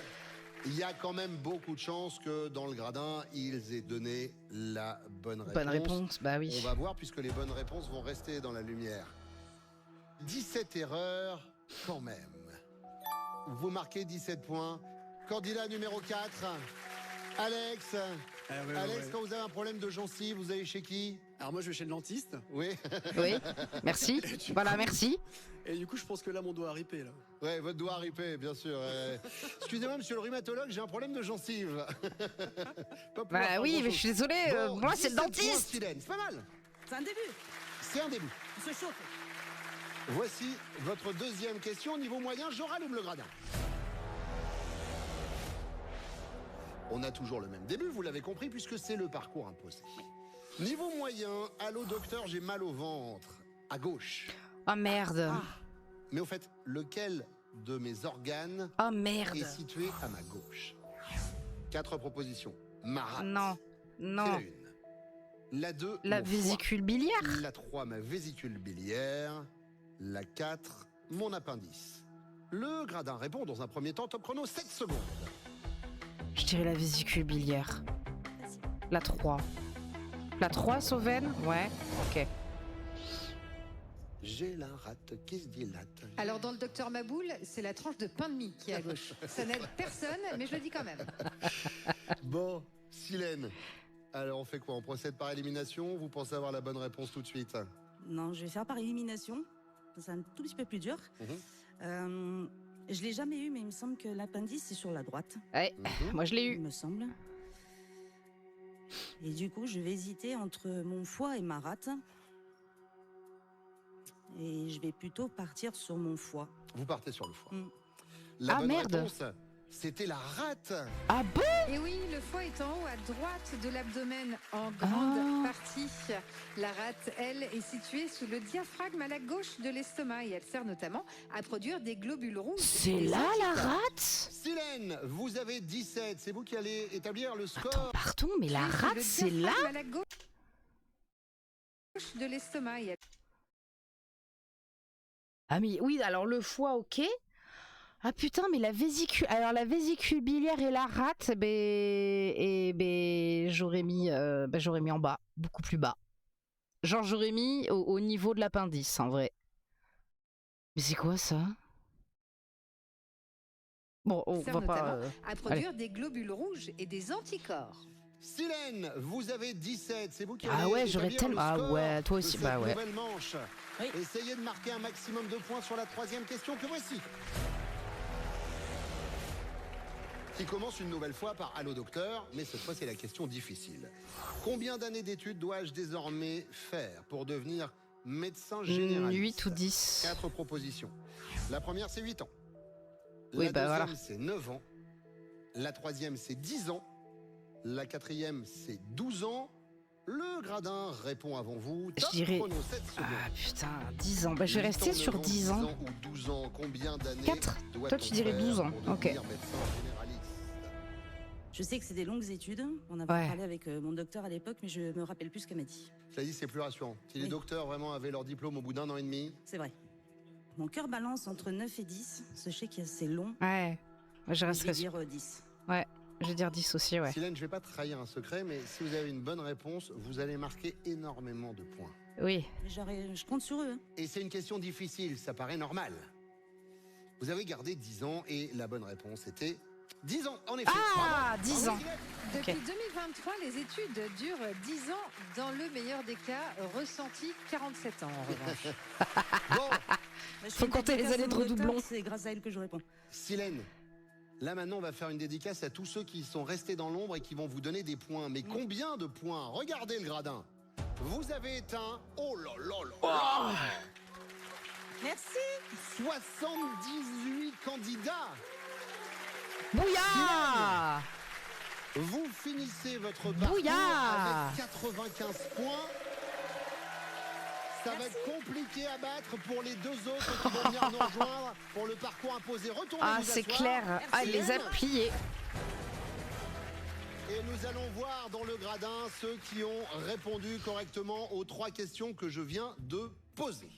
Il y a quand même beaucoup de chances que dans le gradin, ils aient donné la bonne réponse. Bonne réponse, bah oui. On va voir puisque les bonnes réponses vont rester dans la lumière. 17 erreurs quand même. Vous marquez 17 points. Candidat numéro 4, Alex. Alex, quand vous avez un problème de gencive, vous allez chez qui? Alors moi je vais chez le dentiste. Oui. Oui, merci. Voilà, merci. Et du coup je pense que là mon doigt a ripé là. Ouais, votre doigt a ripé, bien sûr. Excusez-moi, monsieur le rhumatologue, j'ai un problème de gencive. Bah oui, mais je suis désolée, moi c'est le dentiste. C'est pas mal. C'est un début. C'est un début. Il se chauffe. Voici votre deuxième question. Niveau moyen, je rallume le gradin. On a toujours le même début, vous l'avez compris, puisque c'est le parcours imposé. Niveau moyen, allô docteur, j'ai mal au ventre. À gauche. Oh merde. Mais au fait, lequel de mes organes Oh merde. est situé à ma gauche? 4 propositions. Ma rate. Non, C'est non. la 1. La 2, La mon foie. vésicule biliaire. La 3, ma vésicule biliaire. La 4, mon appendice. Le gradin répond dans un premier temps, top chrono, 7 secondes. Je dirais la vésicule biliaire. La 3. La 3, Sauvaine? Ouais, ok. J'ai la rate qui se dilate. Alors dans le docteur Maboul, c'est la tranche de pain de mie qui est à gauche. Ça n'aide personne, mais je le dis quand même. Bon, Silène. Alors on fait quoi? On procède par élimination? Vous pensez avoir la bonne réponse tout de suite? Non, je vais faire par élimination. C'est un tout petit peu plus dur. Je l'ai jamais eu, mais il me semble que l'appendice c'est sur la droite. Ouais, moi je l'ai eu. Il me semble. Et du coup, je vais hésiter entre mon foie et ma rate. Et je vais plutôt partir sur mon foie. Vous partez sur le foie. Ah, bonne merde. réponse, c'était la rate. Ah bon? Et oui, le foie est en haut à droite de l'abdomen en grande partie. La rate, elle, est située sous le diaphragme à la gauche de l'estomac et elle sert notamment à produire des globules rouges. C'est là la rate? Silène, vous avez 17. C'est vous qui allez établir le score. Attends, pardon, mais la Sous rate le c'est là? diaphragme à la gauche de l'estomac et elle... Ah mais oui, alors le foie, ok. Ah putain, mais la vésicule... Alors la vésicule biliaire et la rate, j'aurais mis en bas, beaucoup plus bas. Genre j'aurais mis au niveau de l'appendice, en vrai. Mais c'est quoi ça? Bon, on sert va pas... notamment à produire allez. des globules rouges et des anticorps. Silène, vous avez 17. C'est vous qui Ah allez ouais, j'aurais établir le tellement... Ah score ouais, toi de aussi, cette bah ouais. nouvelle manche. Oui. Essayez de marquer un maximum de points sur la troisième question que voici. Qui commence une nouvelle fois par Allô docteur, mais cette fois c'est la question difficile. Combien d'années d'études dois-je désormais faire pour devenir médecin généraliste? 8 ou 10. 4 propositions. La première c'est 8 ans. Oui, La bah deuxième voilà. c'est 9 ans. La troisième c'est 10 ans. La quatrième c'est 12 ans. Le gradin répond avant vous. Je Top dirais... chrono, 7 secondes. Ah putain, 10 ans. Bah je vais 8 rester ans, sur 9 10 ans. ou 12 ans, combien d'années 4. doit-on Toi, tu dirais faire 12 ans. pour Ok. devenir médecin généraliste? Je sais que c'est des longues études. On avait Ouais. parlé avec mon docteur à l'époque, mais je me rappelle plus ce qu'elle m'a dit. Cela dit, c'est plus rassurant. Si les Oui. docteurs vraiment avaient leur diplôme au bout d'1 an et demi, C'est vrai. Mon cœur balance entre 9 et 10. Sachez que c'est long. Ouais. Je Je vais resterai sur... dire 10. Ouais, je vais dire 10 aussi, ouais. Silène, je vais pas trahir un secret, mais si vous avez une bonne réponse, vous allez marquer énormément de points. Oui. Je compte sur eux. Et c'est une question difficile, ça paraît normal. Vous avez gardé 10 ans et la bonne réponse était 10 ans, en effet. Ah, Bravo. 10 Bravo, ans. Silène. Depuis Ok. 2023, les études durent 10 ans. Dans le meilleur des cas, ressenti 47 ans en revanche. Bon, Bah, je Faut fais une compter les dédicace années à de mon docteur, redoublons. C'est grâce à elle que je réponds. Silène, là maintenant on va faire une dédicace à tous ceux qui sont restés dans l'ombre et qui vont vous donner des points. Mais combien de points? Regardez le gradin. Vous avez éteint, oh là là là là, Merci. 78 candidats. Bouillard! Vous finissez votre parcours Bouillard. avec 95 points. Ça va être compliqué à battre pour les deux autres qui vont venir nous rejoindre pour le parcours imposé. Retournez Ah, vous c'est asseoir. clair. Ah, il les a pliés. Et nous allons voir dans le gradin ceux qui ont répondu correctement aux 3 questions que je viens de poser.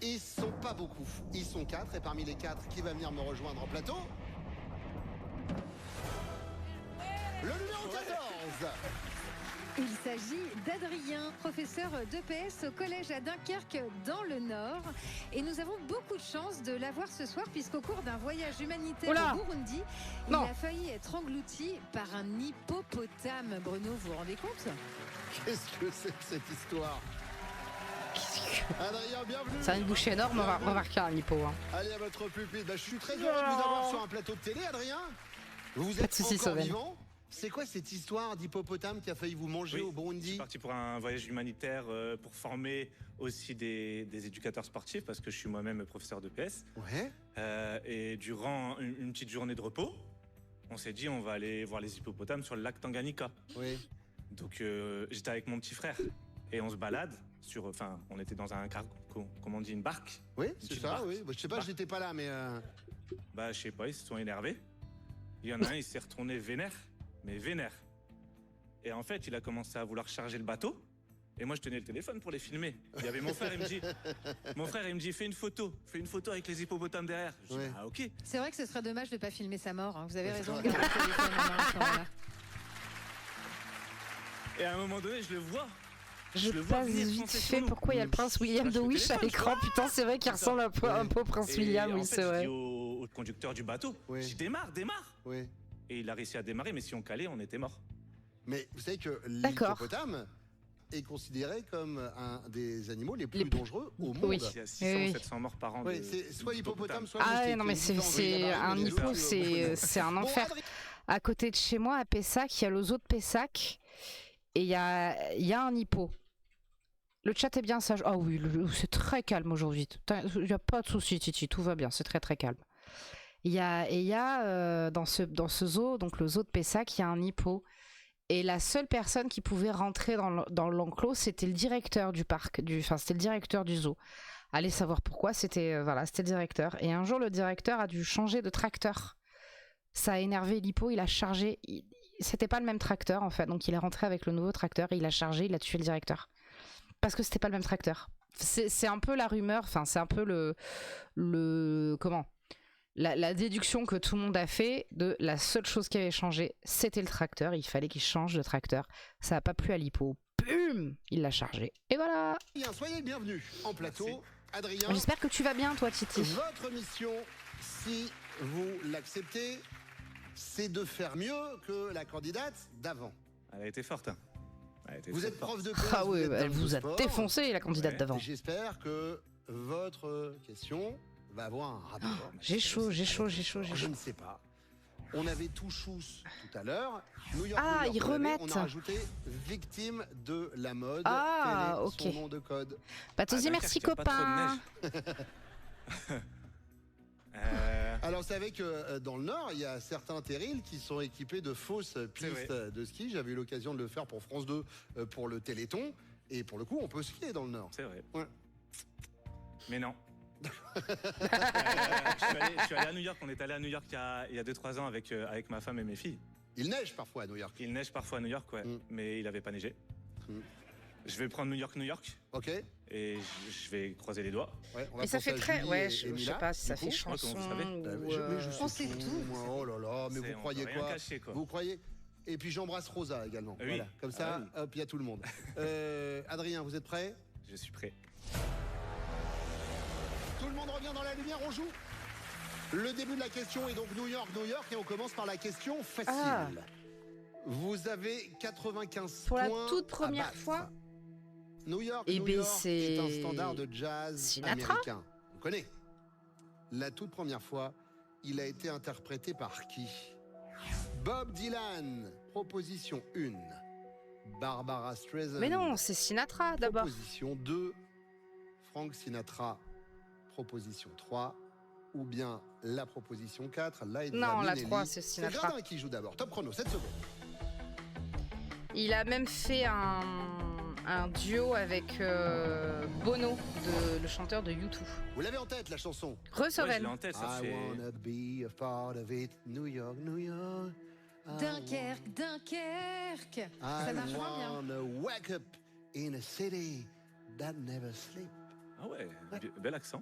Ils sont pas beaucoup. Ils sont 4 et parmi les 4, qui va venir me rejoindre en plateau? Le numéro 14. Il s'agit d'Adrien, professeur d'EPS au collège à Dunkerque dans le Nord. Et nous avons beaucoup de chance de l'avoir ce soir puisqu'au cours d'un voyage humanitaire Oula. au Burundi, il a failli être englouti par un hippopotame. Bruno, vous vous rendez compte? Qu'est-ce que c'est que cette histoire? Adrien, bienvenue. C'est une bouche énorme, on va remarquer un hippo. Hein. Allez à votre pupitre. Bah, je suis très heureux de vous avoir sur un plateau de télé, Adrien. Vous Pas de êtes soucis, encore Sauven. vivant. C'est quoi cette histoire d'hippopotame qui a failli vous manger au Je Burundi? suis parti pour un voyage humanitaire pour former aussi des éducateurs sportifs parce que je suis moi-même professeur de PS. Ouais. Et durant une petite journée de repos, on s'est dit on va aller voir les hippopotames sur le lac Tanganyika. Oui. Donc j'étais avec mon petit frère et on se balade sur, enfin on était dans un comment on dit, une barque. Oui, Une c'est petite ça, barque. oui. Bah, je sais pas, Barque. j'étais pas là, mais. Bah je sais pas, ils se sont énervés. Il y en a un, il s'est retourné vénère, mais vénère. Et en fait, il a commencé à vouloir charger le bateau. Et moi, je tenais le téléphone pour les filmer. Il y avait mon frère, il me dit, fais une photo avec les hippopotames derrière. Je dis, Ouais. ah ok. C'est vrai que ce serait dommage de ne pas filmer sa mort. Hein. Vous avez raison de garder le téléphone en main à ce moment-là. Et à un moment donné, je le vois. Je le vois passe venir vite foncer fait sur nous. pourquoi il y a le prince William de Lâche le Wish à téléphone, l'écran. tu vois. Putain, c'est vrai qu'il C'est ça. ressemble un peu au prince Et William, en oui, fait, c'est je vrai. dis au conducteur du bateau, Oui. je dis, démarre. Oui. Et il a réussi à démarrer, mais si on calait, on était mort. Mais vous savez que D'accord. l'hippopotame est considéré comme un des animaux les plus dangereux au monde. Oui. Il y a 600 Oui. 700 morts par an. Oui, c'est soit l'hippopotame, soit Ah ouais, le non, mais moustique. c'est un Les hippo, deux, c'est un Bon, enfer. Adrien, À côté de chez moi, à Pessac, il y a le zoo de Pessac et il y a un hippo. Le chat est bien sage. Ah oui, c'est très calme aujourd'hui. Il n'y a pas de souci, Titi, tout va bien, c'est très très calme. Il y a dans ce zoo, donc le zoo de Pessac, il y a un hippo. Et la seule personne qui pouvait rentrer dans l'enclos, c'était le directeur du parc, c'était le directeur du zoo. Allez savoir pourquoi, c'était le directeur. Et un jour, le directeur a dû changer de tracteur. Ça a énervé l'hippo, il a chargé. C'était pas le même tracteur en fait, donc il est rentré avec le nouveau tracteur et il a chargé, il a tué le directeur. Parce que c'était pas le même tracteur. C'est un peu la rumeur, enfin c'est un peu la déduction que tout le monde a fait de la seule chose qui avait changé, c'était le tracteur. Il fallait qu'il change de tracteur. Ça n'a pas plu à l'hippo. Bum, il l'a chargé. Et voilà. Bien, soyez le bienvenu en plateau. Merci. Adrien, J'espère que tu vas bien, toi, Titi. votre mission, si vous l'acceptez, c'est de faire mieux que la candidate d'avant. Elle a été forte. Hein. Elle a été Vous très êtes forte. prof de Ah PS, oui, êtes elle dans vous le a sport. défoncé, la candidate Ouais. d'avant. J'espère que votre question va avoir un rapport. J'ai chaud. Je ne sais pas. On avait tout chousse tout à l'heure. New York, Ah, New York, ils on l'avait. remettent. On a rajouté victime de la mode. Ah, Quel est ok. son nom de code? Pas de soucis, Ah, merci Dunkerque, il y a pas trop de copain. neige. Alors, vous savez que dans le Nord, il y a certains terrils qui sont équipés de fausses pistes de ski. J'avais eu l'occasion de le faire pour France 2 pour le Téléthon. Et pour le coup, on peut skier dans le Nord. C'est vrai. Ouais. Mais non. Je suis allé à New York. On est allé à New York il y a 2-3 ans avec ma femme et mes filles. Il neige parfois à New York. Il neige parfois à New York, ouais. Mais il n'avait pas neigé. Je vais prendre New York. Ok. Et je vais croiser les doigts. Ouais, on va Mais ça penser fait à très. Julie Ouais, et je sais Mila, pas si ça du fait coup. chanson Comment vous savez ou. Je On sais sait tout. moi. Oh là là, mais vous On croyez peut rien quoi? cacher, quoi. Vous croyez? Et puis j'embrasse Rosa également. Oui. Voilà. Comme ça, Ah oui. hop, il y a tout le monde. Adrien, vous êtes prêt? Je suis prêt. Tout le monde revient dans la lumière, on joue. Le début de la question est donc New York, et on commence par la question facile. Ah. Vous avez 95 Pour la points toute à première battre. fois. New York, Eh New ben, York c'est est un standard de jazz Sinatra. américain. On connaît. La toute première fois, il a été interprété par qui? Bob Dylan, proposition 1. Barbara Streisand. Mais non, c'est Sinatra d'abord. Proposition 2. Frank Sinatra, proposition 3. Ou bien la proposition 4. Liza Non, la Minnelli. 3, c'est Sinatra. C'est Gradin qui joue d'abord. Top chrono, 7 secondes. Il a même fait un duo avec Bono, le chanteur de U2. Vous l'avez en tête, la chanson? Ouais, je Soven. l'ai en tête, ça I fait. wanna be a part of it. New York, New York. Dunkerque. Ça marche moins bien. I wanna wake up in a city that never sleep. Ah ouais, bel accent.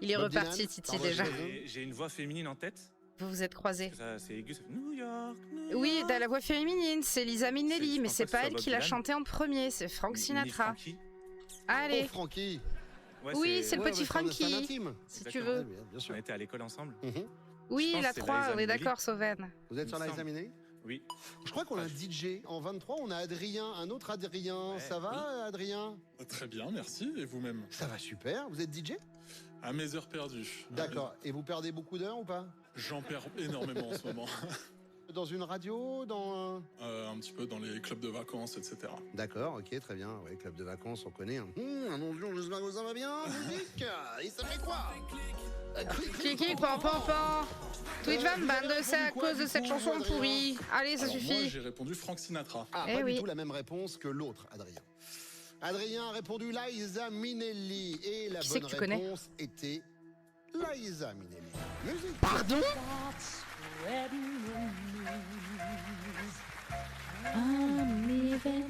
Il est Bob reparti, Dylan, Titi, pardon, déjà. je- J'ai une voix féminine en tête. vous vous êtes croisés. Ça, c'est aigu, ça fait New York, New Oui, York. dans la voix féminine, c'est Liza Minnelli, Je mais pense c'est que pas c'est elle Bob qui l'a Dylan. chanté en premier, c'est Frank Ni Sinatra. Frankie. Allez, Oh, Francky. Ouais, oui, c'est le Ouais, petit c'est un Frankie, intime. si tu Exactement. veux. Bien On sûr. était à l'école ensemble. Mhm. Oui, Je pense la que c'est 3, Liza on est Minnelli. d'accord, Sauven. Vous êtes Il sur me la semble. examinée? Oui. Je crois qu'on a un Ah, DJ en 23, on a Adrien, un autre Adrien. Ouais, Ça va, Adrien? Très bien, merci. Et vous-même? Ça va super. Vous êtes DJ? À mes heures perdues. D'accord. Et vous perdez beaucoup d'heures ou pas? J'en perds énormément en ce moment. Dans une radio, dans un... Un petit peu dans les clubs de vacances, etc. D'accord, ok, très bien. Ouais, club de vacances, on connaît. Un onzion, j'espère que ça va bien. Musique. Et ça fait quoi? Cliquez, pan, pan, pan. Twitch va me ban, c'est à cause de cette chanson pourrie. Allez, ça Alors, Moi, suffit. j'ai répondu Frank Sinatra. Ah, Eh pas oui. du tout la même réponse que l'autre, Adrien. Adrien a répondu Liza Minnelli. Et la Qui c'est bonne que tu connais réponse était Liza Minnelli. Musique. Pardon?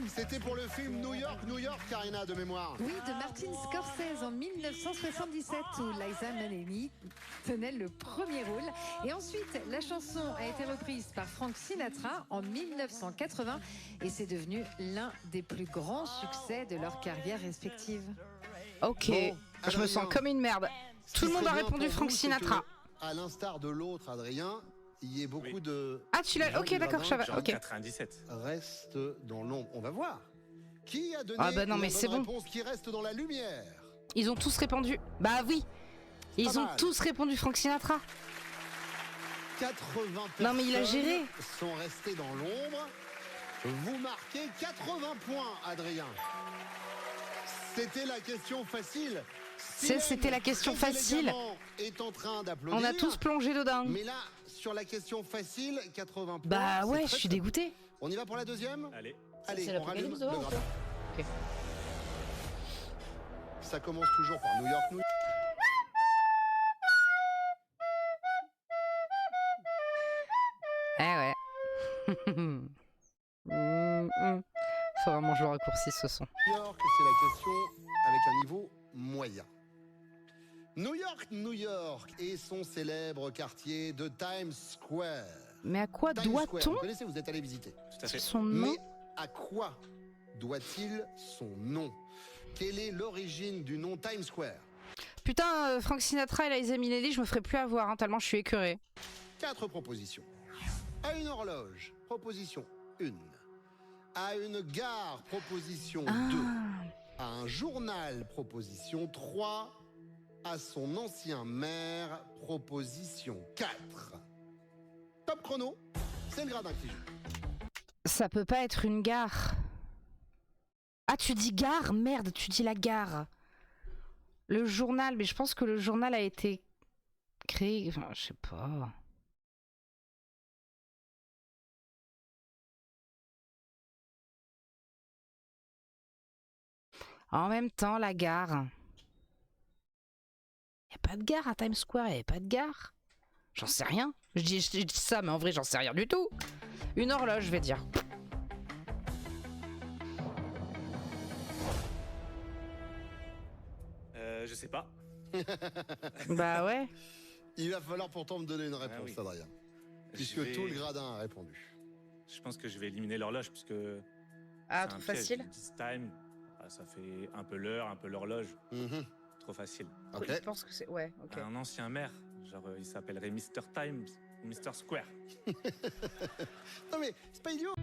C'était pour le film New York, New York, Karina, de mémoire. Oui, de Martin Scorsese en 1977 où Liza Minnelli tenait le premier rôle. Et ensuite, la chanson a été reprise par Frank Sinatra en 1980 et c'est devenu l'un des plus grands succès de leur carrière respective. Ok, Bon, je me Adrien, sens comme une merde. ce Tout qui le monde serait a bien répondu pour Frank vous, c'est Sinatra. que, à l'instar de l'autre, Adrien, il y ait beaucoup Oui. de... Ah, tu l'as. gens Ok, du d'accord, je Gradin savais. Genre Ok. 97. Reste dans l'ombre. On va voir. Qui a donné Ah bah non, la mais c'est bonne bon. réponse qui reste dans la lumière? Ils ont tous répondu. Bah oui. Ils Pas ont mal. tous répondu Frank Sinatra. 80 Non, mais il a personnes géré. sont restés dans l'ombre. Vous marquez 80 points, Adrien. C'était la question facile. C'était la question très facile. élégamment, est en train d'applaudir. On a tous plongé dedans. Mais là, sur la question facile, 80 points. Bah c'est ouais, très je suis très dégoûtée. bon. On y va pour la deuxième? Allez. Allez, c'est on rallume l'apocalypse le dehors, gradin. Ok. Ça commence toujours par New York, New York. Eh ouais. Faut vraiment que je le raccourcisse ce son. New York, c'est la question avec un niveau moyen. New York, New York et son célèbre quartier de Times Square. Mais à quoi Times Square, doit-on vous connaissez, vous êtes allé visiter. Tout à fait. son nom? Mais à quoi doit-il son nom? Quelle est l'origine du nom Times Square? Putain, Frank Sinatra et Liza Minnelli, je me ferai plus avoir, hein, tellement je suis écœurée. 4 propositions. À une horloge, proposition 1. À une gare, proposition 2. À un journal, proposition 3. À son ancien maire, proposition 4. Top chrono, c'est le gradin qui joue. Ça peut pas être une gare. Ah, tu dis gare? Merde, tu dis la gare. Le journal, mais je pense que le journal a été créé... Enfin, je sais pas... En même temps, la gare. Y a pas de gare à Times Square, y a pas de gare. J'en sais rien. Je dis ça, mais en vrai, j'en sais rien du tout. Une horloge, je vais dire. Je sais pas. Bah ouais. Il va falloir pourtant me donner une réponse, oui. Adrien. Puisque Je vais- tout le gradin a répondu. Je pense que je vais éliminer l'horloge puisque. Ah, c'est trop un piège. facile. This time, ça fait un peu l'heure, un peu l'horloge. Trop facile. Ok. Je pense que c'est... Ouais, ok. Un ancien maire, genre il s'appellerait Mr. Times, Mr. Square. Non mais, c'est pas idiot.